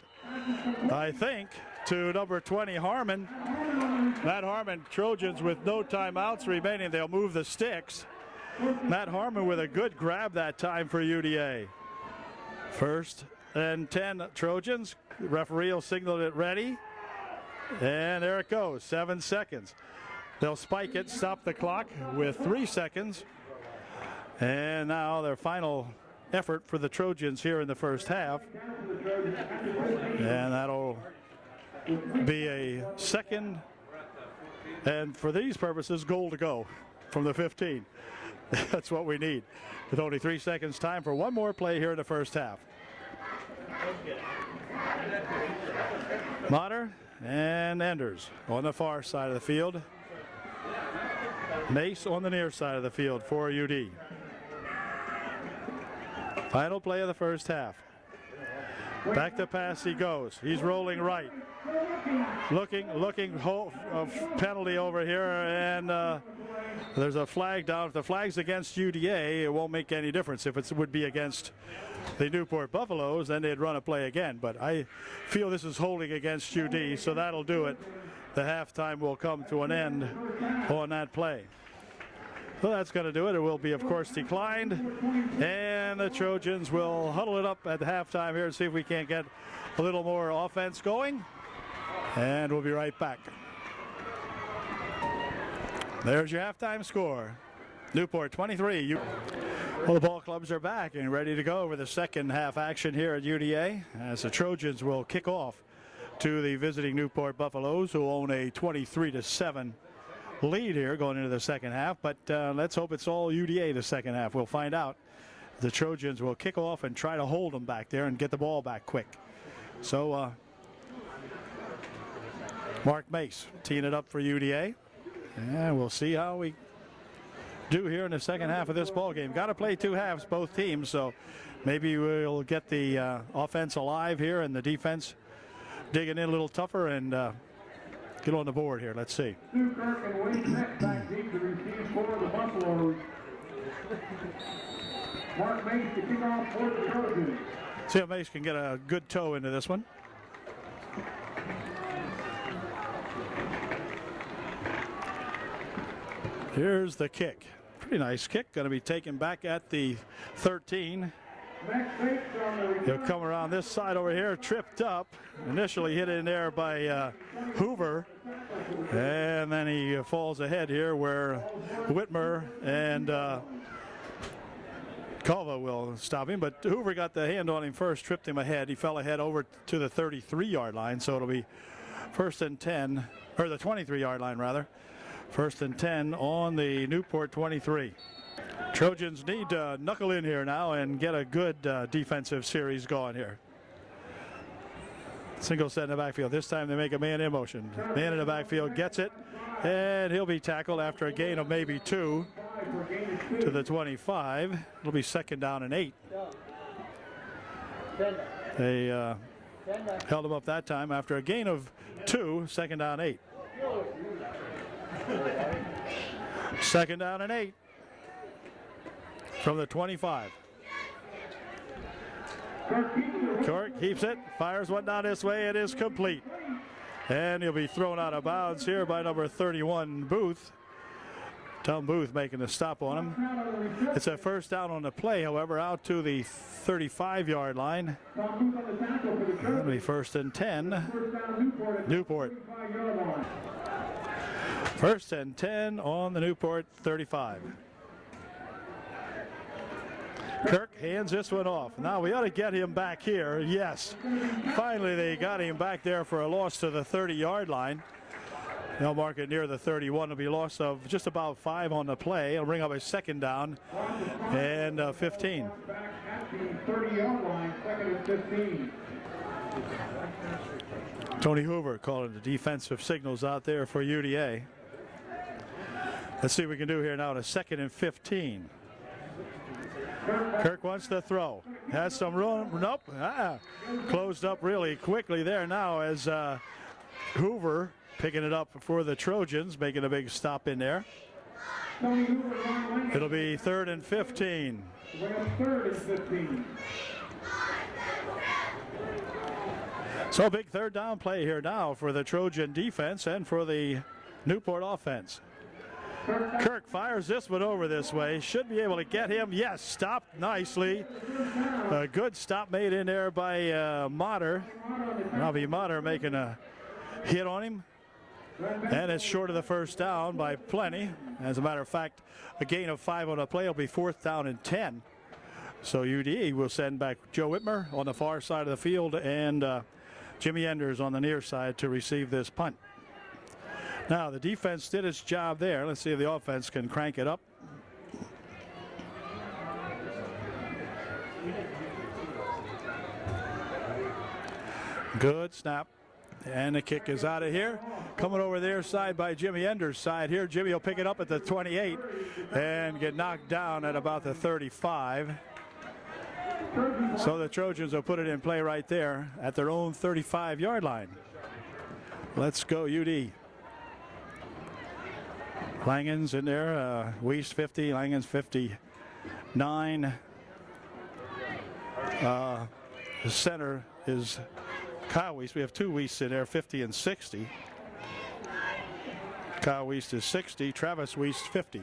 I think, to number 20, Harmon. Matt Harmon, Trojans with no timeouts remaining. They'll move the sticks. Matt Harmon with a good grab that time for UDA. 1st and 10 Trojans. The referee will signal it ready. And there it goes, 7 seconds. They'll spike it, stop the clock with 3 seconds. And now their final effort for the Trojans here in the first half. And that'll be a second, and for these purposes, goal to go from the 15. That's what we need. With only 3 seconds time for one more play here in the first half. Motter and Enders on the far side of the field. Mace on the near side of the field for UD. Final play of the first half. Back to pass he goes. He's rolling right. Looking, penalty over here, and there's a flag down. If the flag's against UDA, it won't make any difference. If it would be against the Newport Buffaloes, then they'd run a play again. But I feel this is holding against UD, so that'll do it. The halftime will come to an end on that play. So that's going to do it. It will be, of course, declined. And the Trojans will huddle it up at the halftime here and see if we can't get a little more offense going. And we'll be right back. There's your halftime score. Newport 23. Well, the ball clubs are back and ready to go over the second half action here at UDA, as the Trojans will kick off to the visiting Newport Buffaloes, who own a 23-7 lead here going into the second half. But let's hope it's all UDA the second half. We'll find out. The Trojans will kick off and try to hold them back there and get the ball back quick. So Mark Mace teeing it up for UDA, and we'll see how we do here in the second half of this ball game. Got to play 2 halves, both teams, so maybe we'll get the offense alive here and the defense digging in a little tougher and get on the board here. Let's see. Mark Mace to kick off for the Trojans. See if Mace can get a good toe into this one. Here's the kick. Pretty nice kick. Going to be taken back at the 13. He'll come around this side over here, tripped up. Initially hit in there by Hoover. And then he falls ahead here where Whitmer and Calva will stop him. But Hoover got the hand on him first, tripped him ahead. He fell ahead over to the 33-yard line. So it'll be 1st and 10, or the 23-yard line rather. 1st and 10 on the Newport 23. Trojans need to knuckle in here now and get a good defensive series going here. Single set in the backfield. This time they make a man in motion. Man in the backfield gets it, and he'll be tackled after a gain of maybe 2 to the 25. It'll be 2nd down and 8. They held him up that time after a gain of 2, 2nd down 8. 2nd down and 8 from the 25. Cork keeps it, fires one down this way. It is complete, and he'll be thrown out of bounds here by number 31 Booth. Tom Booth making a stop on him. It's a 1st down on the play, however, out to the 35-yard line. That'll be 1st and 10 Newport. 1st and 10 on the Newport 35. Kirk hands this one off. Now we ought to get him back here. Yes. Finally they got him back there for a loss to the 30-yard line. They'll mark it near the 31. It'll be a loss of just about 5 on the play. It'll bring up a 2nd down and 15. 30-yard line, 2nd and 15. Tony Hoover calling the defensive signals out there for UDA. Let's see what we can do here now to 2nd and 15. Kirk wants to throw. Has some room. Nope. Closed up really quickly there now as Hoover picking it up for the Trojans, making a big stop in there. It'll be 3rd and 15. Way up 3rd and 15. So big third down play here now for the Trojan defense and for the Newport offense. Kirk fires this one over this way. Should be able to get him. Yes, stopped nicely. A good stop made in there by Motter. Robbie Motter making a hit on him. And it's short of the first down by plenty. As a matter of fact, a gain of 5 on the play will be 4th down and 10. So UD will send back Joe Whitmer on the far side of the field and Jimmy Enders on the near side to receive this punt. Now the defense did its job there. Let's see if the offense can crank it up. Good snap. And the kick is out of here. Coming over their side by Jimmy Enders' side here. Jimmy will pick it up at the 28 and get knocked down at about the 35. So the Trojans will put it in play right there at their own 35-yard line. Let's go UD. Langen's in there. Weiss 50, Langen's 59. The center is Kyle Weiss. We have 2 Weiss in there, 50 and 60. Kyle Weiss is 60, Travis Weiss 50.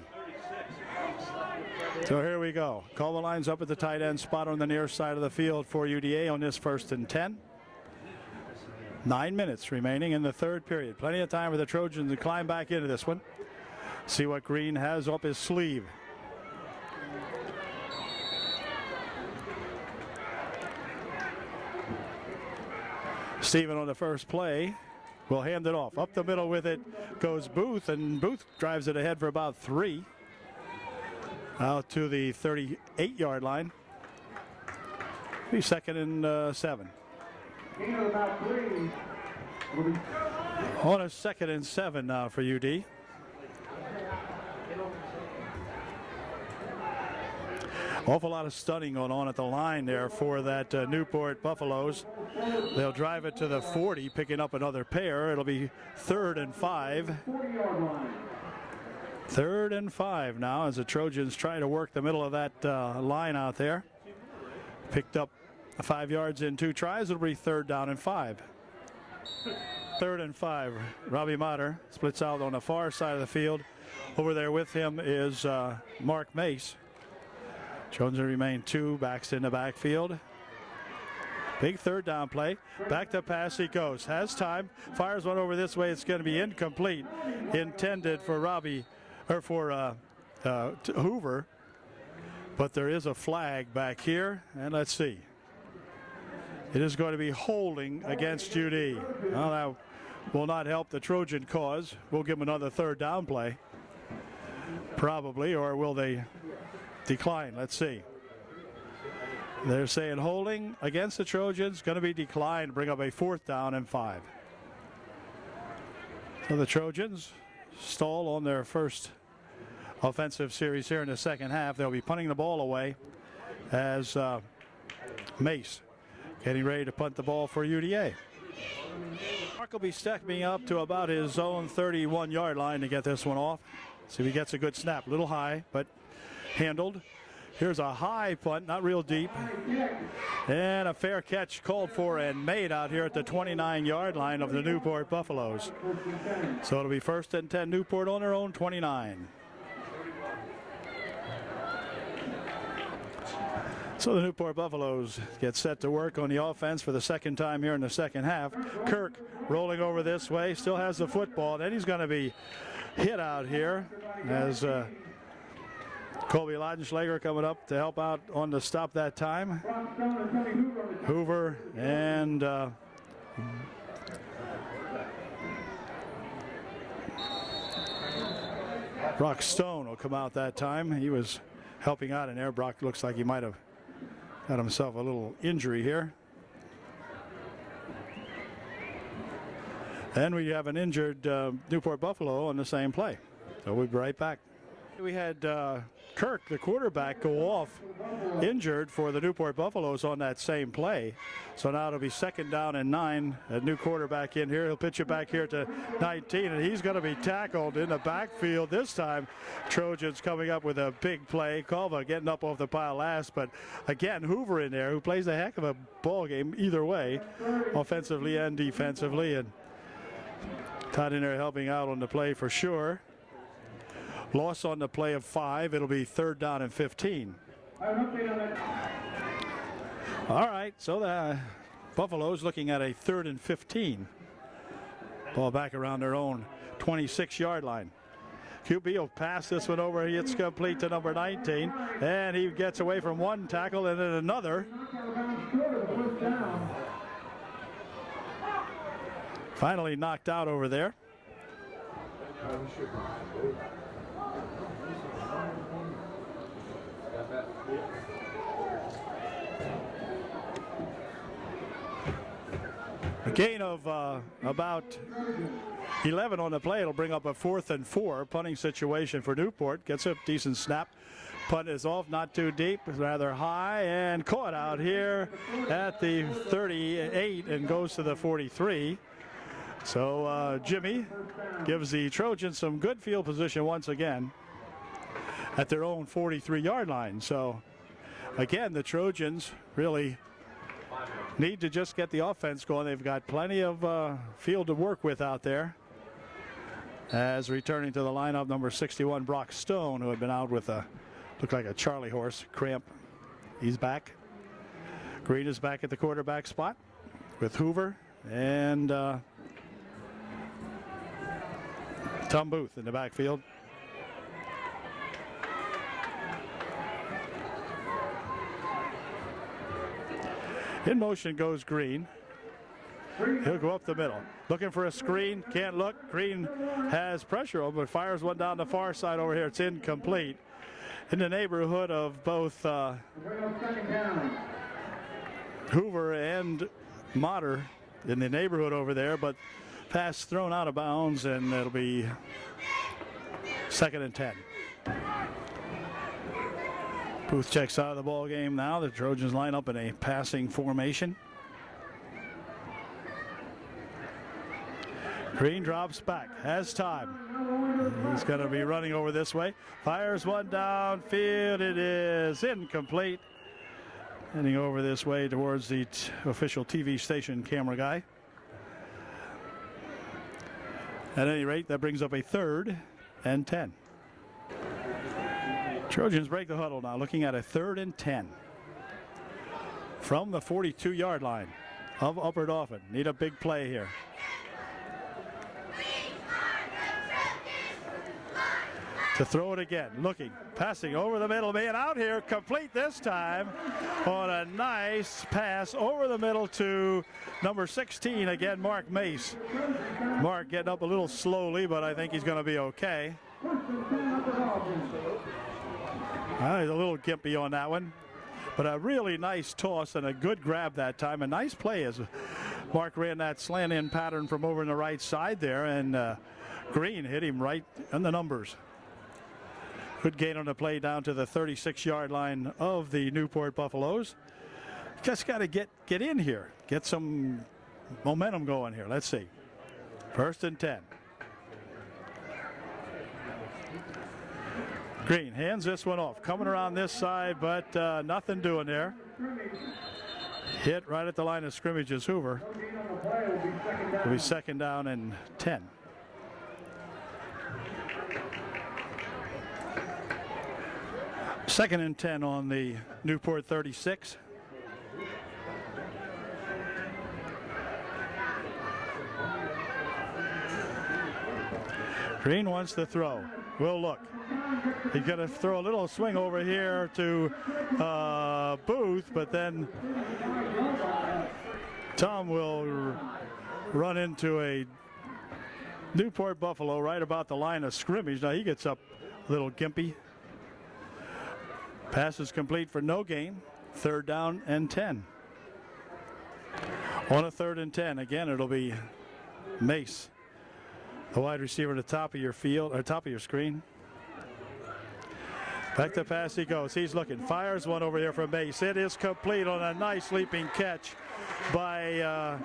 So here we go. Call the lines up at the tight end spot on the near side of the field for UDA on this 1st and 10. 9 minutes remaining in the 3rd period. Plenty of time for the Trojans to climb back into this one. See what Green has up his sleeve. Steven on the first play will hand it off. Up the middle with it goes Booth, and Booth drives it ahead for about 3. Out to the 38-yard line. Be 2nd and 7. On a 2nd and 7 now for UD. Awful lot of stunning going on at the line there for that Newport Buffaloes. They'll drive it to the 40, picking up another pair. It'll be 3rd and 5. 3rd and 5 now as the Trojans try to work the middle of that line out there. Picked up 5 yards in 2 tries. It'll be 3rd down and 5. 3rd and 5. Robbie Motter splits out on the far side of the field. Over there with him is Mark Mace. Jones will remain 2 backs in the backfield. Big 3rd down play. Back to pass he goes. Has time. Fires one over this way. It's going to be incomplete. Intended for Hoover. But there is a flag back here. And let's see. It is going to be holding against UD. Well, that will not help the Trojan cause. We'll give them another 3rd down play. Probably. Or will they decline? Let's see. They're saying holding against the Trojans, going to be declined, bring up a 4th down and 5. So the Trojans stall on their first offensive series here in the 2nd half. They'll be punting the ball away as Mace getting ready to punt the ball for UDA. Mark will be stepping up to about his own 31-yard line to get this one off. See if he gets a good snap. A little high, but handled. Here's a high punt, not real deep. And a fair catch called for and made out here at the 29-yard line of the Newport Buffaloes. So it'll be 1st and 10 Newport on their own 29. So the Newport Buffaloes get set to work on the offense for the 2nd time here in the 2nd half. Kirk rolling over this way, still has the football. Then he's going to be hit out here as Colby Laudenschlager coming up to help out on the stop that time. Hoover and Brock Stone will come out that time. He was helping out in there. Brock looks like he might have got himself a little injury here. And we have an injured Newport Buffalo on the same play. So we'll be right back. We had Kirk, the quarterback, go off injured for the Newport Buffaloes on that same play. So now it'll be 2nd down and 9. A new quarterback in here. He'll pitch it back here to 19, and he's going to be tackled in the backfield. This time, Trojans coming up with a big play. Calva getting up off the pile last, but again, Hoover in there, who plays a heck of a ball game either way, offensively and defensively, and Todd in there helping out on the play for sure. Loss on the play of 5. It'll be 3rd down and 15. All right, so the Buffaloes looking at a 3rd and 15. Ball back around their own 26-yard line. QB will pass this one over. He gets complete to number 19, and he gets away from one tackle and then another. Finally knocked out over there. A gain of about 11 on the play. It'll bring up a 4th and 4 punting situation for Newport. Gets a decent snap. Punt is off, not too deep, rather high, and caught out here at the 38 and goes to the 43. So Jimmy gives the Trojans some good field position once again at their own 43-yard line. So again, the Trojans really need to just get the offense going. They've got plenty of field to work with out there. As returning to the lineup, number 61, Brock Stone, who had been out with a, looked like a Charlie horse, cramp. He's back. Green is back at the quarterback spot with Hoover and Tom Booth in the backfield. In motion goes Green. He'll go up the middle. Looking for a screen. Can't look. Green has pressure over, but fires one down the far side over here. It's incomplete. In the neighborhood of both Hoover and Motter in the neighborhood over there, but pass thrown out of bounds, and it'll be 2nd and 10. Booth checks out of the ball game now. The Trojans line up in a passing formation. Green drops back, has time. He's going to be running over this way. Fires one downfield. It is incomplete. Heading over this way towards the official TV station camera guy. At any rate, that brings up a 3rd and 10. Trojans break the huddle now, looking at a 3rd and 10 from the 42-yard line of Upper Dauphin. Need a big play here. To throw it again, looking, passing over the middle, man out here, complete this time on a nice pass over the middle to number 16, again, Mark Mace. Mark getting up a little slowly, but I think he's going to be okay. He's a little gimpy on that one, but a really nice toss and a good grab that time. A nice play as Mark ran that slant in pattern from over on the right side there, and Green hit him right in the numbers. Good gain on the play down to the 36-yard line of the Newport Buffaloes. Just got to get in here, get some momentum going here. Let's see. 1st and 10. Green hands this one off, coming around this side, but nothing doing there. Hit right at the line of scrimmage is Hoover. It'll be 2nd down and 10. Second and 10 on the Newport 36. Green wants to throw. Will look. He's going to throw a little swing over here to Booth, but then Tom will run into a Newport Buffalo right about the line of scrimmage. Now he gets up a little gimpy. Pass is complete for no gain. 3rd down and 10. On a 3rd and 10, again, it'll be Mace, the wide receiver at the top of your field, or top of your screen. Back to pass he goes. He's looking. Fires one over here from Mace. It is complete on a nice leaping catch by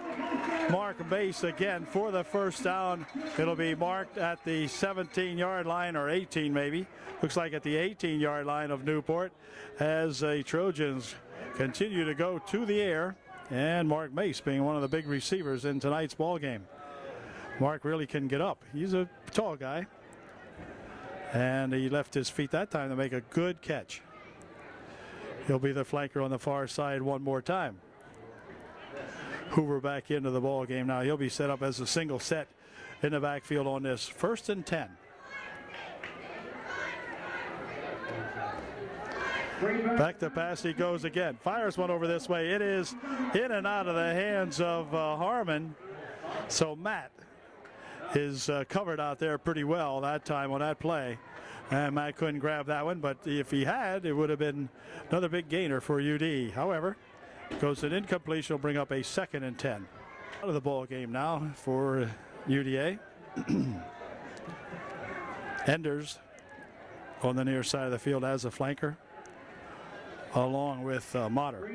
Mark Mace again for the first down. It'll be marked at the 17-yard line, or 18 maybe. Looks like at the 18-yard line of Newport as the Trojans continue to go to the air, and Mark Mace being one of the big receivers in tonight's ball game. Mark really can get up. He's a tall guy. And he left his feet that time to make a good catch. He'll be the flanker on the far side one more time. Hoover back into the ball game now. He'll be set up as a single set in the backfield on this 1st and 10. Back to pass he goes again. Fires one over this way. It is in and out of the hands of Harmon. So Matt is covered out there pretty well that time on that play. And Matt couldn't grab that one, but if he had, it would have been another big gainer for UD. However, goes an incompletion, will bring up a 2nd and 10. Out of the ball game now for UDA. Enders on the near side of the field as a flanker, along with Motter.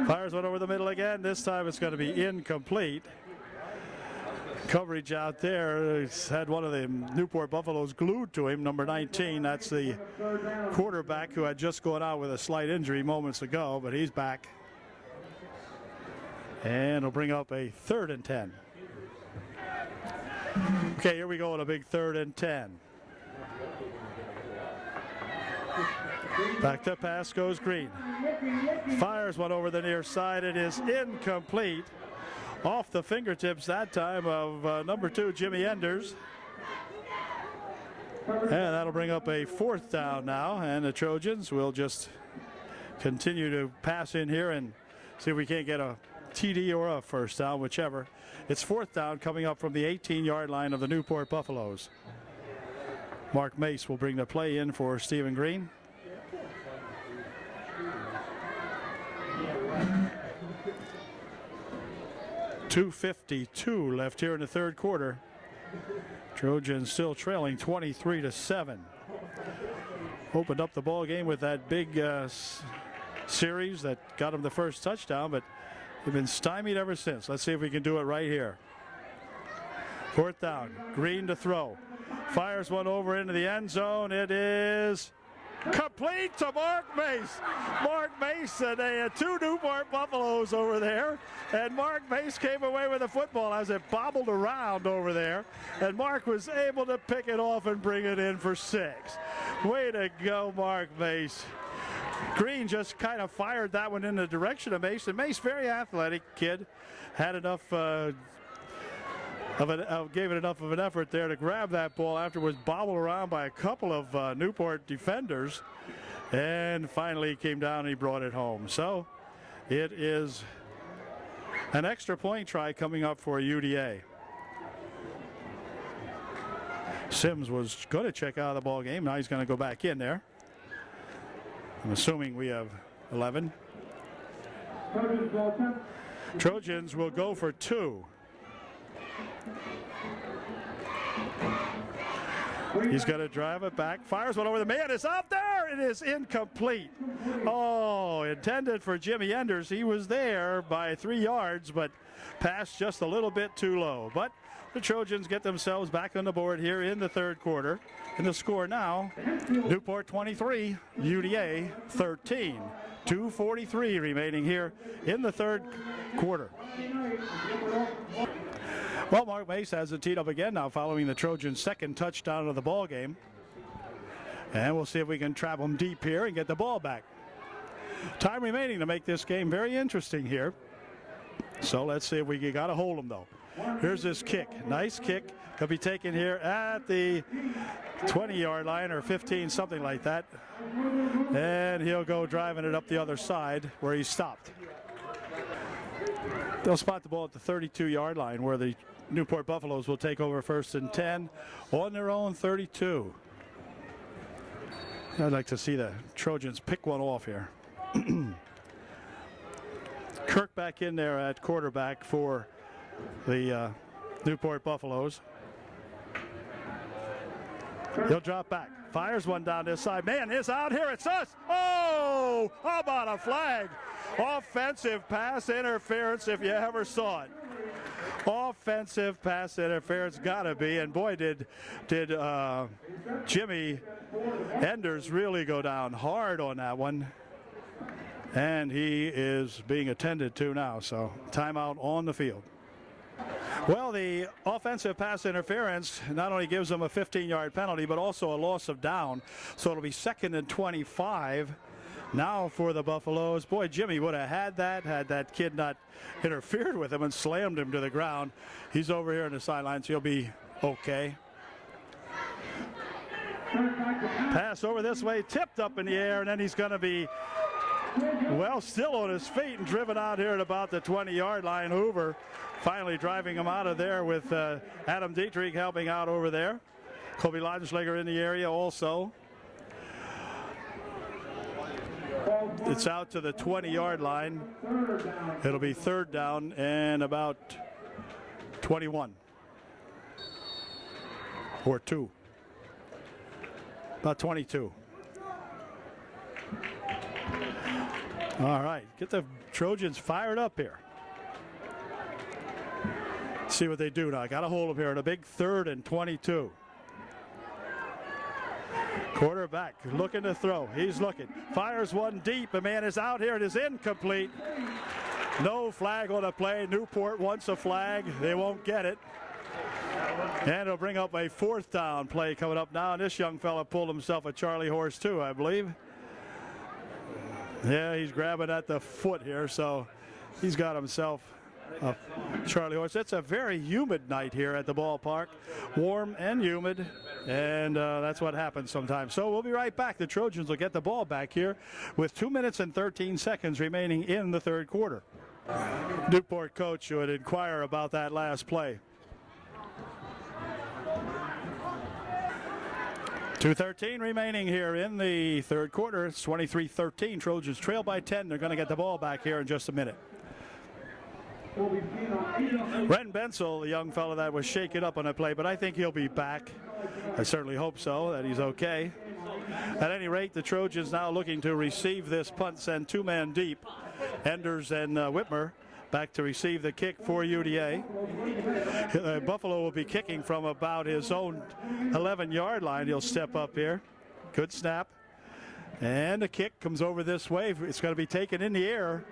Fires one over the middle again. This time it's going to be incomplete. Coverage out there. He's had one of the Newport Buffaloes glued to him, number 19. That's the quarterback who had just gone out with a slight injury moments ago, but he's back. And it'll bring up a 3rd and 10. Okay, here we go on a big 3rd and 10. Back to pass goes Green. Fires one over the near side. It is incomplete. Off the fingertips that time of number 2, Jimmy Enders. And that'll bring up a 4th down now. And the Trojans will just continue to pass in here and see if we can't get a TD or a first down, whichever. It's 4th down coming up from the 18-yard line of the Newport Buffaloes. Mark Mace will bring the play in for Stephen Green. .252 left here in the 3rd quarter. Trojans still trailing 23-7. Opened up the ball game with that big series that got them the first touchdown, but they've been stymied ever since. Let's see if we can do it right here. 4th down. Green to throw. Fires one over into the end zone. It is complete to Mark Mace. Mark Mace, and they had 2 Newport Buffaloes over there, and Mark Mace came away with the football as it bobbled around over there, and Mark was able to pick it off and bring it in for 6. Way to go, Mark Mace. Green just kind of fired that one in the direction of Mace, and Mace, very athletic kid, had enough gave it enough of an effort there to grab that ball afterwards, bobbled around by a couple of Newport defenders, and finally came down and he brought it home. So it is an extra point try coming up for UDA. Sims was going to check out of the ball game. Now he's going to go back in there. I'm assuming we have 11. Trojans will go for 2. He's going to drive it back. Fires one over the man. It's out there. It is incomplete. Oh, intended for Jimmy Enders. He was there by 3 yards, but passed just a little bit too low. But the Trojans get themselves back on the board here in the 3rd quarter. And the score now, Newport 23, UDA 13. 2:43 remaining here in the 3rd quarter. Well, Mark Mace has it teed up again now following the Trojans' 2nd touchdown of the ball game. And we'll see if we can trap them deep here and get the ball back. Time remaining to make this game very interesting here. So let's see if we got to hold them, though. Here's this kick. Nice kick. Could be taken here at the 20-yard line or 15, something like that. And he'll go driving it up the other side where he stopped. They'll spot the ball at the 32-yard line where the Newport Buffaloes will take over 1st and 10 on their own 32. I'd like to see the Trojans pick one off here. Kirk back in there at quarterback for the Newport Buffaloes. He'll drop back. fires one down this side. Man, it's out here. It's us. Oh, how about a flag? Offensive pass interference if you ever saw it. Offensive pass interference, gotta be. And boy, did Jimmy Enders really go down hard on that one. And he is being attended to now, so timeout on the field. Well, the offensive pass interference not only gives them a 15-yard penalty, but also a loss of down. So it'll be 2nd and 25 now for the Buffaloes. Boy, Jimmy would have had that kid not interfered with him and slammed him to the ground. He's over here on the sidelines. He'll be okay. Pass over this way, tipped up in the air, and then he's going to be, well, still on his feet and driven out here at about the 20-yard line. Hoover finally driving him out of there with Adam Dietrich helping out over there. Kobe Leidenschlager in the area also. It's out to the 20-yard line. It'll be 3rd down and about 21 or 2. About 22. All right, get the Trojans fired up here. See what they do now. Got a hold of here in a big 3rd and 22. Quarterback looking to throw. He's looking. Fires one deep. A man is out here. It is incomplete. No flag on the play. Newport wants a flag. They won't get it. And it'll bring up a 4th down play coming up now. And this young fella pulled himself a Charlie horse too, I believe. Yeah, he's grabbing at the foot here, so he's got himself a Charlie horse. It's a very humid night here at the ballpark. Warm and humid, and that's what happens sometimes. So we'll be right back. The Trojans will get the ball back here with 2 minutes and 13 seconds remaining in the 3rd quarter. Newport coach would inquire about that last play. 2:13 remaining here in the 3rd quarter. It's 23-13. Trojans trail by 10. They're going to get the ball back here in just a minute. Ren Bensel, the young fellow that was shaken up on a play, but I think he'll be back. I certainly hope so, that he's okay. At any rate, the Trojans now looking to receive this punt, send 2-man deep. Enders and Whitmer back to receive the kick for UDA. Buffalo will be kicking from about his own 11-yard line. He'll step up here. Good snap. And the kick comes over this way. It's going to be taken in the air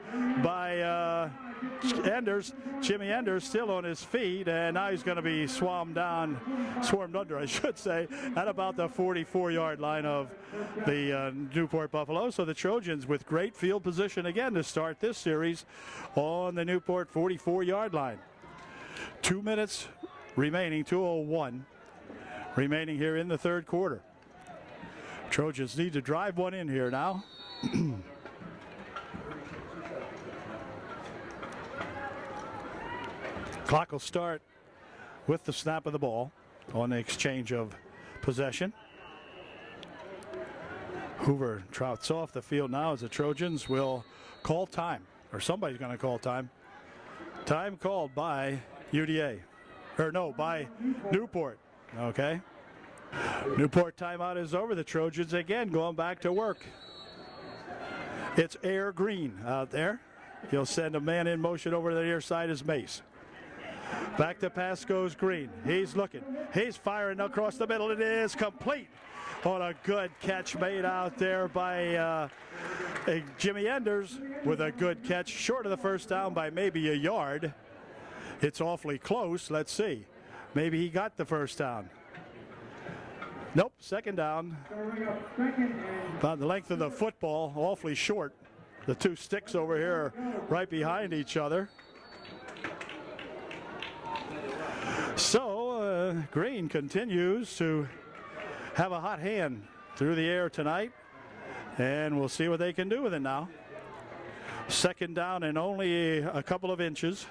by Enders. Jimmy Enders still on his feet, and now he's going to be swarmed under, I should say, at about the 44-yard line of the Newport Buffalo. So the Trojans with great field position again to start this series on the Newport 44-yard line. 2 minutes remaining, 2:01 remaining here in the 3rd quarter. Trojans need to drive one in here now. Clock will start with the snap of the ball on the exchange of possession. Hoover trouts off the field now as the Trojans will call time, or somebody's going to call time. Time called by UDA, or no, by Newport. Okay. Newport timeout is over. The Trojans again going back to work. It's Air Green out there. He'll send a man in motion over to the near side is Mace. Back to pass goes Green. He's looking. He's firing across the middle. It is complete on a good catch made out there by Jimmy Enders with a good catch. Short of the 1st down by maybe a yard. It's awfully close. Let's see. Maybe he got the 1st down. Nope, 2nd down. About the length of the football, awfully short. The 2 sticks over here are right behind each other. So Green continues to have a hot hand through the air tonight, and we'll see what they can do with it now. 2nd down and only a couple of inches.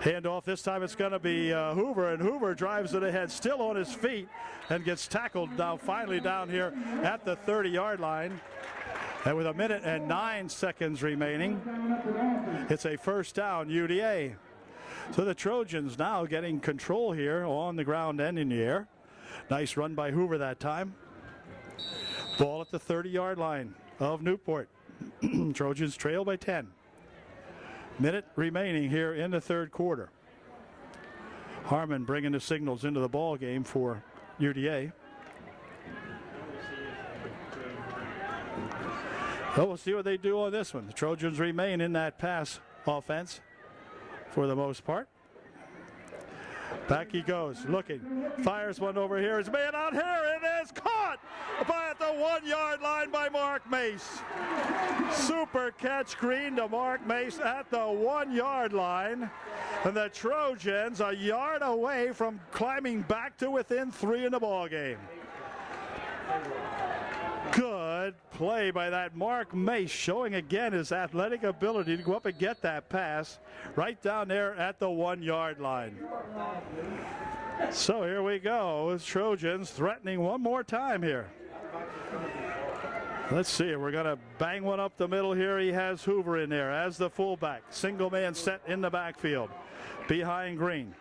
Handoff, this time it's going to be Hoover, and Hoover drives it ahead, still on his feet, and gets tackled now finally down here at the 30-yard line. And with 1 minute and 9 seconds remaining, it's a 1st down UDA. So the Trojans now getting control here on the ground and in the air. Nice run by Hoover that time. Ball at the 30-yard line of Newport. Trojans trail by 10. Minute remaining here in the third quarter. Harmon bringing the signals into the ball game for UDA. Well, we'll see what they do on this one. The Trojans remain in that pass offense for the most part. Back he goes, looking, fires one over here. His man out here. It is caught by at the 1-yard line by Mark Mace. Super catch Green to Mark Mace at the 1-yard line. And the Trojans a yard away from climbing back to within 3 in the ball game. Good play by that Mark Mace, showing again his athletic ability to go up and get that pass right down there at the 1-yard line. So here we go with Trojans threatening one more time here. Let's see, we're going to bang one up the middle here. He has Hoover in there as the fullback. Single man set in the backfield behind Green.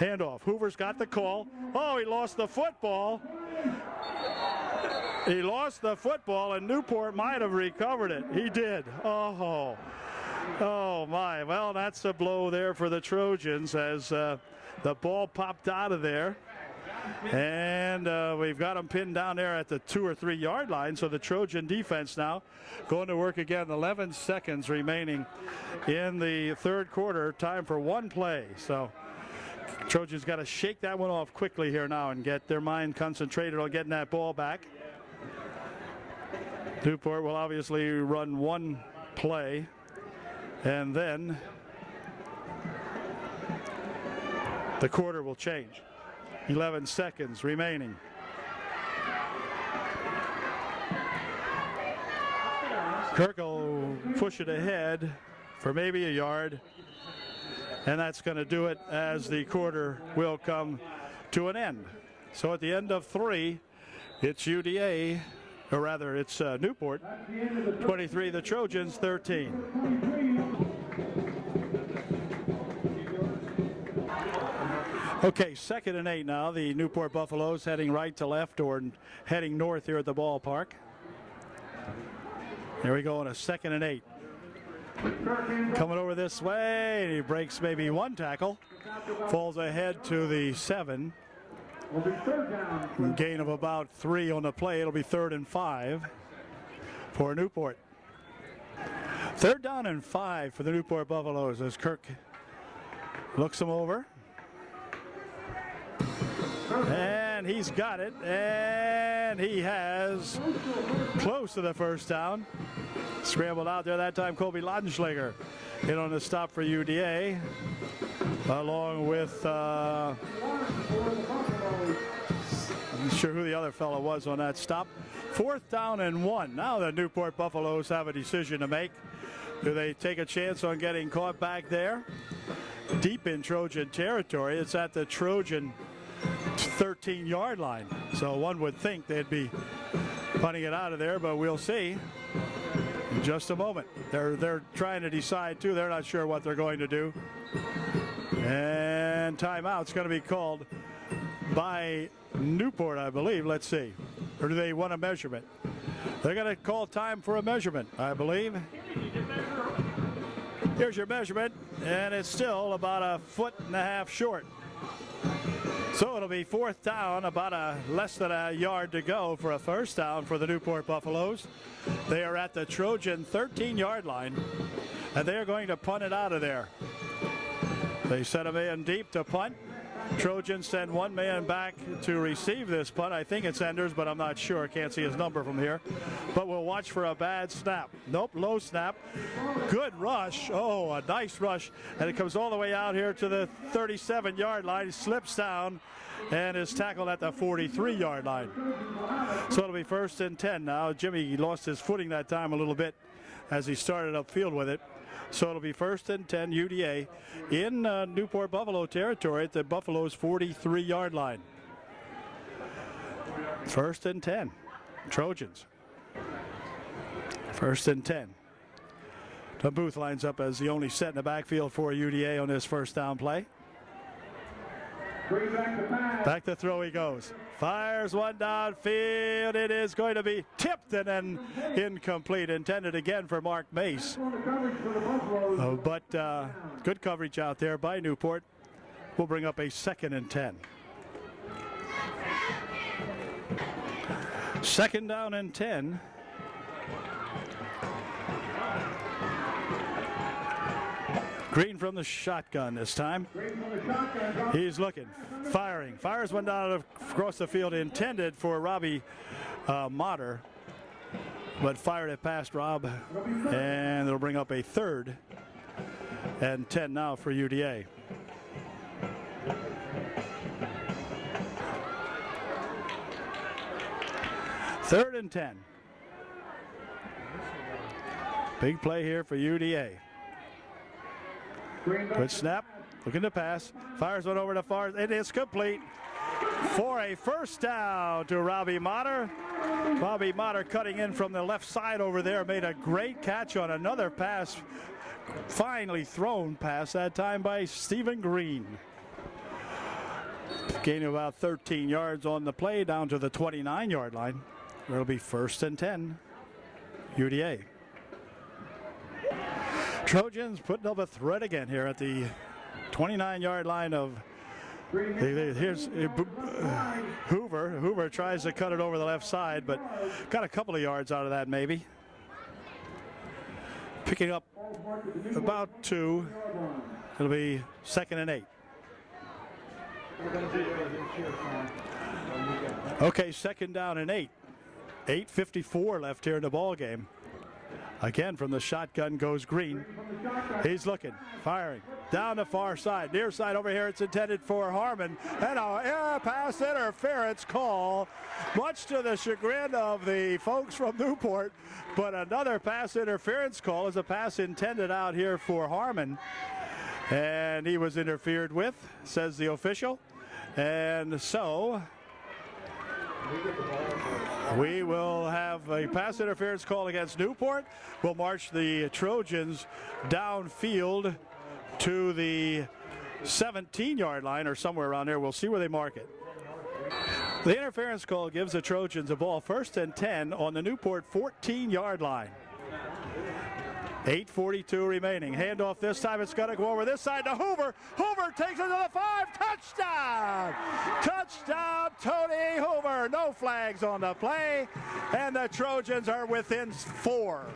Handoff. Hoover's got the call. Oh, he lost the football. He lost the football, and Newport might have recovered it. He did. Oh my. Well, that's a blow there for the Trojans as the ball popped out of there. And we've got them pinned down there at the 2 or 3 yard line. So the Trojan defense now going to work again. 11 seconds remaining in the third quarter. Time for one play. So Trojans got to shake that one off quickly here now and get their mind concentrated on getting that ball back. Newport will obviously run one play, and then the quarter will change. 11 seconds remaining. Kirk will push it ahead for maybe a yard, and that's going to do it as the quarter will come to an end. So at the end of 3, it's UDA. Or rather, it's Newport, 23, the Trojans, 13. Okay, 2nd and 8 now. The Newport Buffaloes heading right to left or heading north here at the ballpark. Here we go on a 2nd and 8. Coming over this way, and he breaks maybe one tackle. Falls ahead to the 7. Gain of about 3 on the play. It'll be 3rd and 5 for Newport. 3rd down and 5 for the Newport Buffaloes as Kirk looks them over. And he's got it. And he has close to the first down. Scrambled out there that time. Colby Laudenschlager in on the stop for UDA. Along with I'm not sure who the other fellow was on that stop. 4th down and 1. Now the Newport Buffaloes have a decision to make. Do they take a chance on getting caught back there? Deep in Trojan territory. It's at the Trojan 13-yard line. So one would think they'd be punting it out of there, but we'll see in just a moment. They're trying to decide too. They're not sure what they're going to do. And timeout's going to be called by Newport, I believe. Let's see. Or do they want a measurement? They're going to call time for a measurement, I believe. Here's your measurement, and it's still about 1.5 feet short. So it'll be 4th down, about less than a yard to go for a first down for the Newport Buffaloes. They are at the Trojan 13-yard line, and they're going to punt it out of there. They set a man deep to punt. Trojans send one man back to receive this punt. I think it's Enders, but I'm not sure. Can't see his number from here. But we'll watch for a bad snap. Nope, low snap. Good rush. Oh, a nice rush. And it comes all the way out here to the 37-yard line. He slips down and is tackled at the 43-yard line. So it'll be 1st and 10 now. Jimmy lost his footing that time a little bit as he started upfield with it. So it'll be 1st and 10 UDA in Newport Buffalo territory at the Buffalo's 43-yard line. 1st and 10. Trojans. 1st and 10. Tom Booth lines up as the only set in the backfield for UDA on this first down play. Back to throw he goes. Fires one downfield. It is going to be tipped and then incomplete. Intended again for Mark Mace. But good coverage out there by Newport. We'll bring up a 2nd and 10. 2nd down and 10. Green from the shotgun this time. He's looking, firing. Fires one down across the field, intended for Robbie Motter, but fired it past Rob, and it'll bring up a 3rd and 10 now for UDA. Third and 10. Big play here for UDA. Good snap, looking to pass, fires one over the far, it is complete for a 1st down to Robbie Motter. Robbie Motter cutting in from the left side over there, made a great catch on another pass, finely thrown pass that time by Stephen Green. Gaining about 13 yards on the play down to the 29-yard line. It'll be 1st and 10, UDA. Trojans putting up a threat again here at the 29-yard line of. Here's Hoover. Hoover tries to cut it over the left side, but got a couple of yards out of that maybe. Picking up about 2. It'll be 2nd and 8. Okay, 2nd down and 8. 8:54 left here in the ball game. Again, from the shotgun goes Green. He's looking, firing, down the far side. Near side over here, it's intended for Harmon. And a pass interference call, much to the chagrin of the folks from Newport. But another pass interference call is a pass intended out here for Harmon. And he was interfered with, says the official. And so we will have a pass interference call against Newport. We'll march the Trojans downfield to the 17-yard line or somewhere around there. We'll see where they mark it. The interference call gives the Trojans a ball 1st and 10 on the Newport 14-yard line. 8:42 remaining. Handoff this time. It's going to go over this side to Hoover. Hoover takes it to the 5. Touchdown! Touchdown, Tony Hoover. No flags on the play. And the Trojans are within 4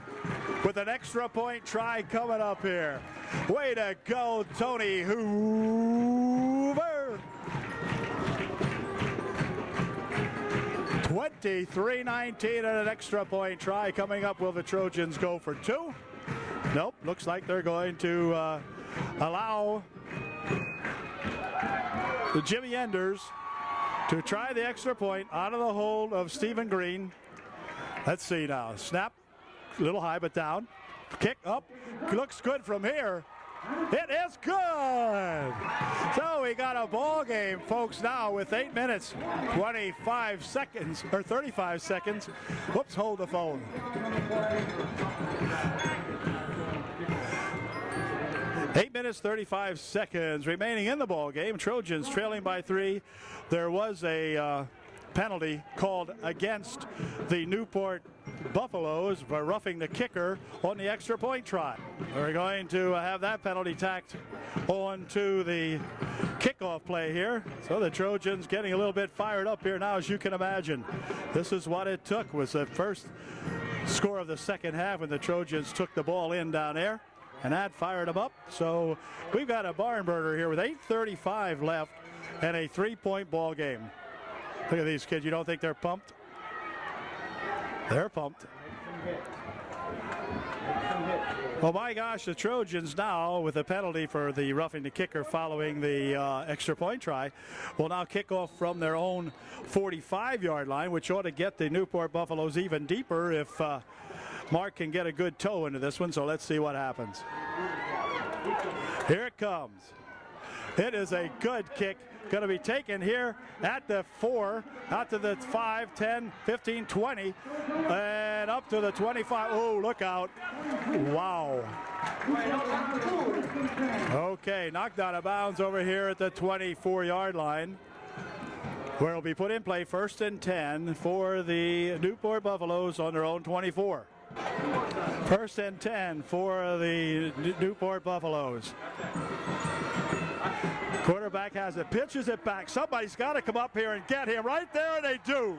with an extra point try coming up here. Way to go, Tony Hoover. 23-19 and an extra point try coming up. Will the Trojans go for 2? Nope, looks like they're going to allow the Jimmy Enders to try the extra point out of the hold of Stephen Green. Let's see now. Snap, a little high but down. Kick up, looks good from here. It is good. So we got a ball game, folks, now with 8 minutes, 25 seconds, or 35 seconds. Whoops, hold the phone. 8 minutes, 35 seconds remaining in the ball game. Trojans trailing by 3. There was a penalty called against the Newport Buffaloes for roughing the kicker on the extra point try. We're going to have that penalty tacked on to the kickoff play here. So the Trojans getting a little bit fired up here now, as you can imagine. This is what it took, was the first score of the second half when the Trojans took the ball in down there. And that fired them up. So we've got a barn burner here with 8:35 left and a 3-point ball game. Look at these kids. You don't think they're pumped? They're pumped. Well, my gosh, the Trojans now, with a penalty for the roughing the kicker following the extra point try, will now kick off from their own 45-yard line, which ought to get the Newport Buffaloes even deeper if Mark can get a good toe into this one. So let's see what happens. Here it comes. It is a good kick. Going to be taken here at the 4, out to the 5, 10, 15, 20, and up to the 25. Oh, look out. Wow. Okay, knocked out of bounds over here at the 24-yard line, where it'll be put in play 1st and 10 for the Newport Buffaloes on their own 24. 1st and 10 for the Newport Buffaloes. Quarterback has it, pitches it back. Somebody's got to come up here and get him. Right there, they do.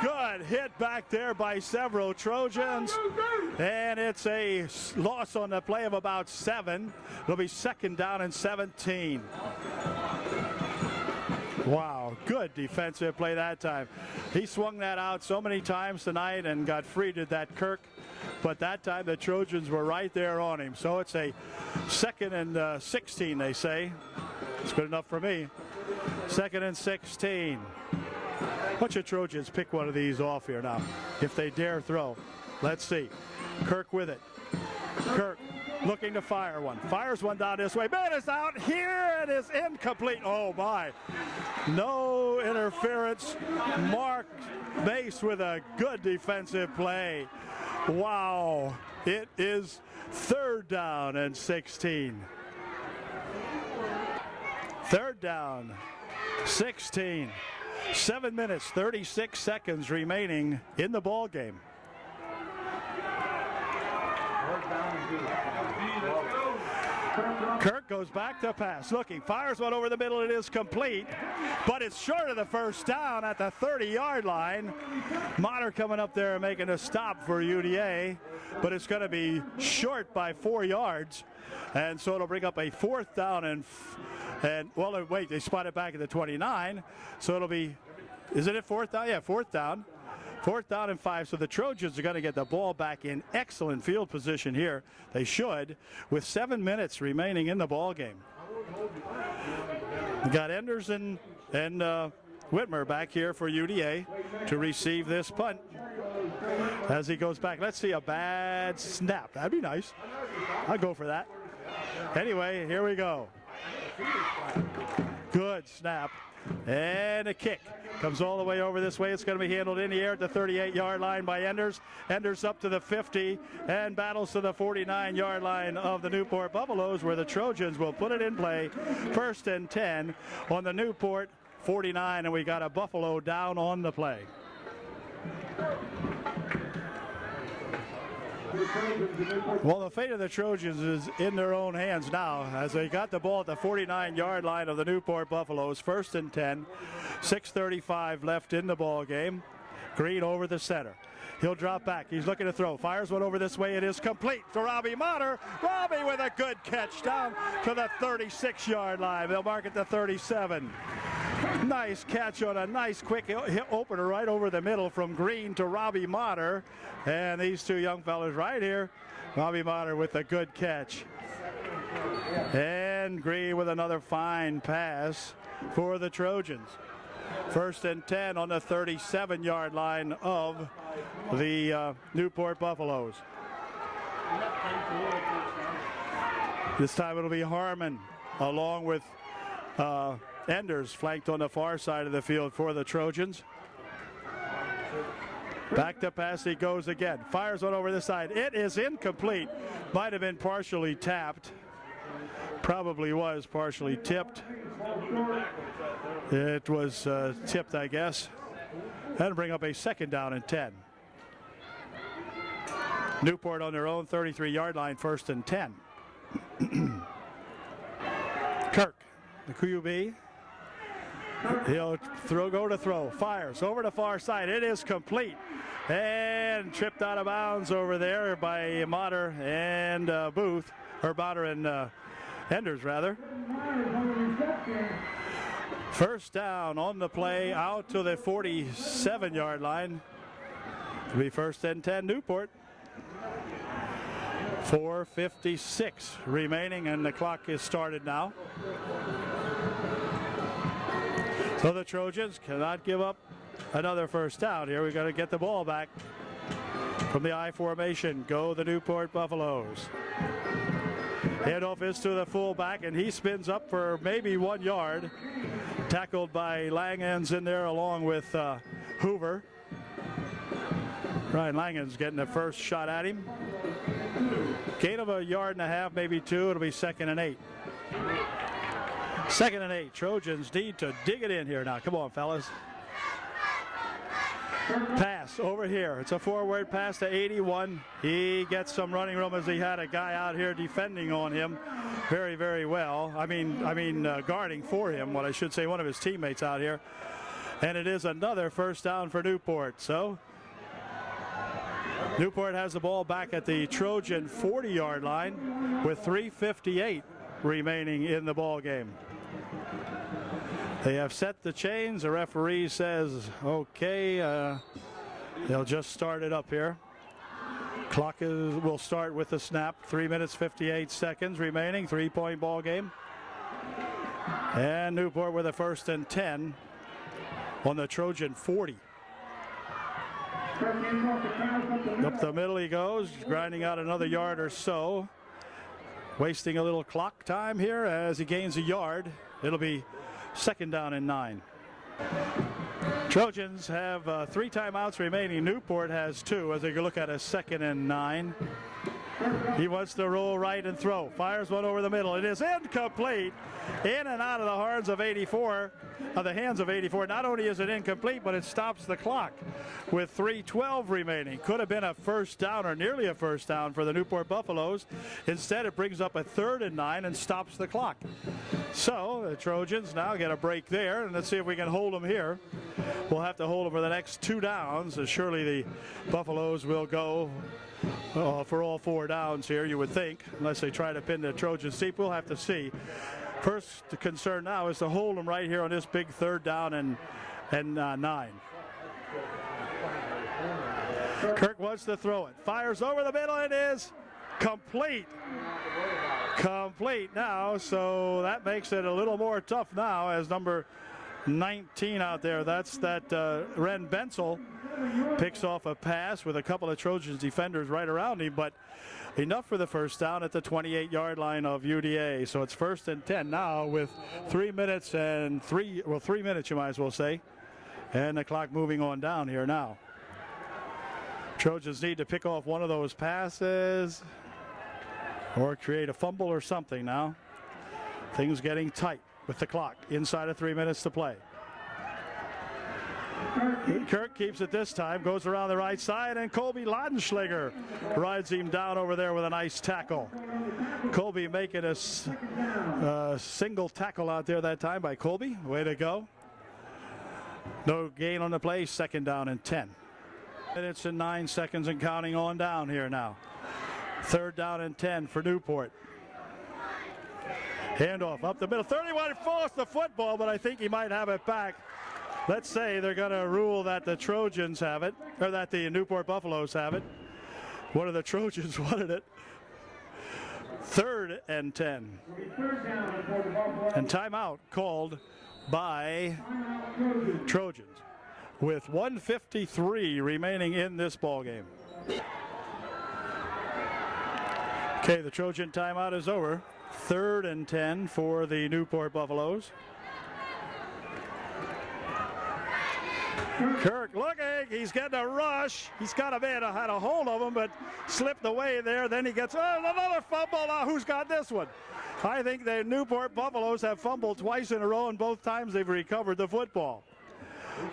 Good hit back there by several Trojans. And it's a loss on the play of about 7. It'll be 2nd down and 17. Wow, good defensive play that time. He swung that out so many times tonight and got free to that Kirk. But that time the Trojans were right there on him. So it's a 2nd and 16, they say. It's good enough for me. 2nd and 16. Bunch of Trojans pick one of these off here now, if they dare throw. Let's see. Kirk with it. Kirk looking to fire one. Fires one down this way. Man is out. Here it is incomplete. Oh, my. No interference. Mark Mace with a good defensive play. Wow. It is 3rd down and 16. 3rd down, 16. 7 minutes, 36 seconds remaining in the ball game. Kirk goes back to pass, looking, fires one over the middle. It is complete, but it's short of the 1st down at the 30-yard line. Motter coming up there and making a stop for UDA, but it's going to be short by 4 yards, and so it'll bring up a 4th down and well, wait, they spot it back at the 29, so it'll be, isn't it 4th down? Yeah, 4th down. 4th down and 5, so the Trojans are going to get the ball back in excellent field position here. They should, with 7 minutes remaining in the ball game. We got Enders and Whitmer back here for UDA to receive this punt. As he goes back, let's see a bad snap. That'd be nice. I'll go for that. Anyway, here we go. Good snap. And a kick comes all the way over this way. It's going to be handled in the air at the 38-yard line by Enders. Enders up to the 50 and battles to the 49-yard line of the Newport Buffaloes, where the Trojans will put it in play. 1st and 10 on the Newport 49, and we got a Buffalo down on the play. Well, the fate of the Trojans is in their own hands now, as they got the ball at the 49-yard line of the Newport Buffaloes. 1st and 10, 6:35 left in the ball game. Green over the center. He'll drop back. He's looking to throw. Fires one over this way. It is complete to Robbie Motter. Robbie with a good catch down to the 36-yard line. They'll mark it to 37. Nice catch on a nice quick opener right over the middle from Green to Robbie Motter. And these two young fellas right here. Robbie Motter with a good catch. And Green with another fine pass for the Trojans. 1st and 10 on the 37-yard line of the Newport Buffaloes. This time it'll be Harmon along with Enders flanked on the far side of the field for the Trojans. Back to pass he goes again. Fires one over the side. It is incomplete. Might have been partially tapped. Probably was partially tipped. It was tipped, I guess. That'll bring up a 2nd down and 10. Newport on their own 33-yard line, 1st and 10. Kirk, the QB. He'll go to throw. Fires over the far side. It is complete. And tripped out of bounds over there by Motter and Booth. Or Motter and Enders, rather. 1st down on the play out to the 47-yard line. It'll be 1st and 10 Newport. 4:56 remaining, and the clock is started now. So the Trojans cannot give up another 1st down here. We've got to get the ball back from the I formation. Go the Newport Buffaloes. Handoff is to the fullback, and he spins up for maybe 1 yard. Tackled by Langens in there along with Hoover. Ryan Langens getting the first shot at him. Gain of 1.5 yards, maybe 2. It'll be 2nd and 8. 2nd and 8. Trojans need to dig it in here now. Come on, fellas. Pass over here. It's a forward pass to 81. He gets some running room as he had a guy out here defending on him very, very well. I mean, guarding for him, what I should say, one of his teammates out here. And it is another first down for Newport. So Newport has the ball back at the Trojan 40-yard line with 3:58 remaining in the ball game. They have set the chains. The referee says, okay, they'll just start it up here. Clock will start with the snap. 3 minutes, 58 seconds remaining. 3-point ball game. And Newport with a 1st and 10 on the Trojan 40. Up the middle he goes, grinding out another yard or so. Wasting a little clock time here as he gains a yard. It'll be 2nd down and 9. Trojans have 3 timeouts remaining. Newport has 2 as they look at a 2nd and 9. He wants to roll right and throw. Fires one over the middle. It is incomplete. In and out of the hands of 84. Not only is it incomplete, but it stops the clock with 3:12 remaining. Could have been a first down or nearly a first down for the Newport Buffaloes. Instead, it brings up a 3rd and 9 and stops the clock. So the Trojans now get a break there, and let's see if we can hold them here. We'll have to hold them for the next 2 downs, as surely the Buffaloes will go for all 4 downs here, you would think, unless they try to pin the Trojans deep. We'll have to see. First concern now is to hold them right here on this big 3rd down and 9. Kirk wants to throw it. Fires over the middle. It is complete. Complete now, so that makes it a little more tough now as number 19 out there. That's Ren Bensel picks off a pass with a couple of Trojans defenders right around him, but enough for the first down at the 28-yard line of UDA. So it's 1st and 10 now with 3 minutes and 3 minutes, you might as well say, and the clock moving on down here now. Trojans need to pick off one of those passes or create a fumble or something now. Things getting tight with the clock inside of 3 minutes to play. Kirk keeps it this time, goes around the right side, and Colby Laudenschlager rides him down over there with a nice tackle. Colby making a single tackle out there that time by Colby. Way to go. No gain on the play, 2nd down and 10. Minutes and 9 seconds and counting on down here now. 3rd down and 10 for Newport. Handoff up the middle. 31 falls the football, but I think he might have it back. Let's say they're going to rule that the Trojans have it, or that the Newport Buffaloes have it. One of the Trojans wanted it. 3rd and 10. And timeout called by Trojans with 1:53 remaining in this ball game. Okay, the Trojan timeout is over. 3rd and 10 for the Newport Buffaloes. Kirk looking, he's getting a rush. He's got a man had a hold of him, but slipped away there. Then he gets another fumble. Now who's got this one? I think the Newport Buffaloes have fumbled twice in a row, and both times they've recovered the football.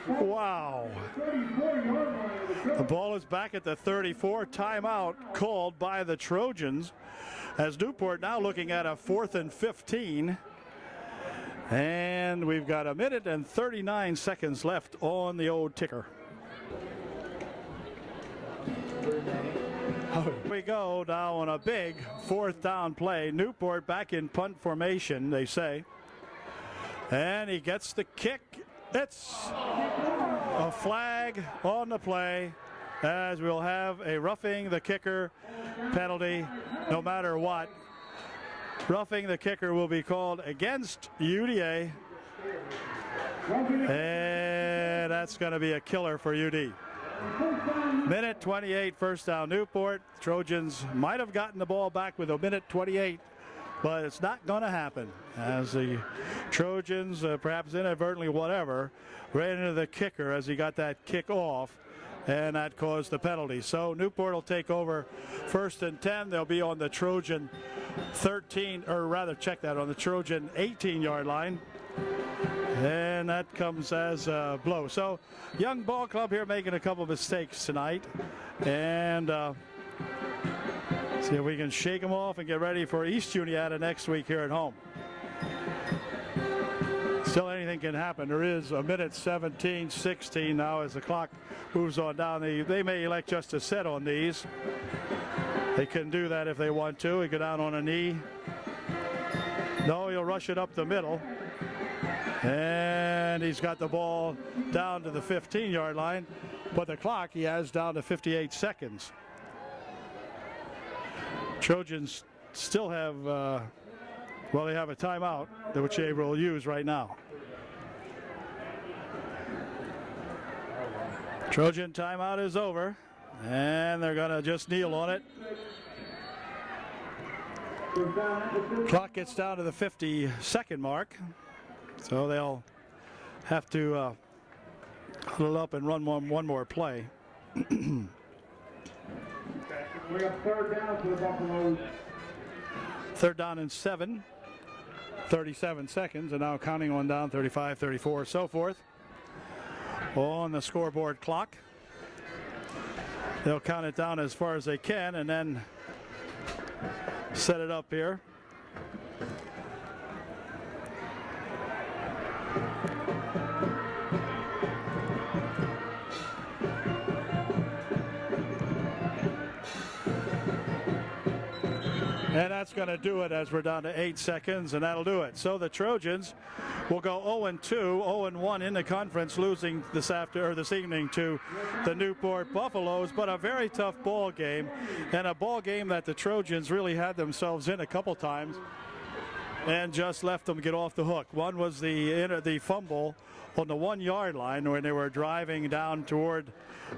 Wow. The ball is back at the 34. Timeout called by the Trojans as Newport now looking at a 4th and 15. And we've got 1 minute and 39 seconds left on the old ticker. Here we go now on a big 4th down play. Newport back in punt formation, they say. And he gets the kick. It's a flag on the play as we'll have a roughing the kicker penalty no matter what. Roughing the kicker will be called against UDA. And that's going to be a killer for UD. Minute 28, first down Newport. Trojans might have gotten the ball back with 1 minute 28 but it's not going to happen as the Trojans, perhaps inadvertently, whatever, ran into the kicker as he got that kick off, and that caused the penalty. So Newport will take over 1st and 10. They'll be on the Trojan 13, or rather check that, on the Trojan 18-yard line. And that comes as a blow. So young ball club here making a couple of mistakes tonight. And see if we can shake them off and get ready for East Juniata next week here at home. Still anything can happen. There is a minute 17-16 now as the clock moves on down. They may elect just to sit on these. They can do that if they want to. He go down on a knee. No, he'll rush it up the middle. And he's got the ball down to the 15-yard line. But the clock he has down to 58 seconds. Trojans still have, well, they have a timeout, which they will use right now. Trojan timeout is over, and they're going to just kneel on it. Clock gets down to the 50-second mark, so they'll have to huddle up and run one more play. We have 3rd down for the Buffaloes. 3rd down and 7. 37 seconds, and now counting on down, 35, 34, so forth. On the scoreboard clock. They'll count it down as far as they can and then set it up here. And that's going to do it as we're down to 8 seconds, and that'll do it. So the Trojans will go 0-2, 0-1 in the conference, losing this evening to the Newport Buffaloes, but a very tough ball game, and a ball game that the Trojans really had themselves in a couple times and just left them get off the hook. One was the fumble on the 1-yard line when they were driving down toward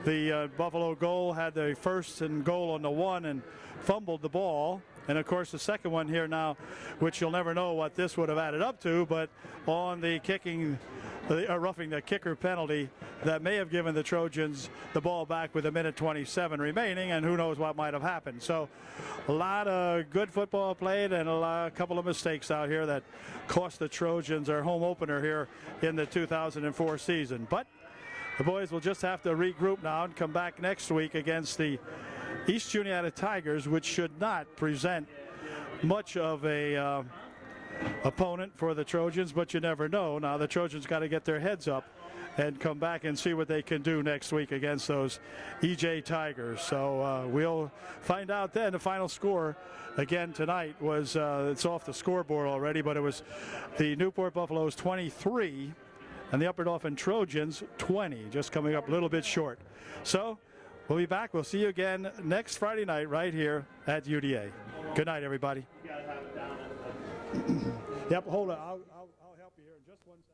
the Buffalo goal, had the 1st and goal on the 1 and fumbled the ball. And of course the second one here now, which you'll never know what this would have added up to, but on the roughing the kicker penalty that may have given the Trojans the ball back with 1:27 remaining, and who knows what might have happened. So a lot of good football played and a couple of mistakes out here that cost the Trojans their home opener here in the 2004 season. But the boys will just have to regroup now and come back next week against the East Juniata Tigers, which should not present much of a opponent for the Trojans, but you never know. Now the Trojans got to get their heads up and come back and see what they can do next week against those EJ Tigers. So we'll find out then. The final score again tonight was, it's off the scoreboard already, but it was the Newport Buffaloes 23 and the Upper Dauphin Trojans 20, just coming up a little bit short. So we'll be back. We'll see you again next Friday night right here at UDA. Good night, everybody. Yep, hold on. I'll help you here in just 1 second.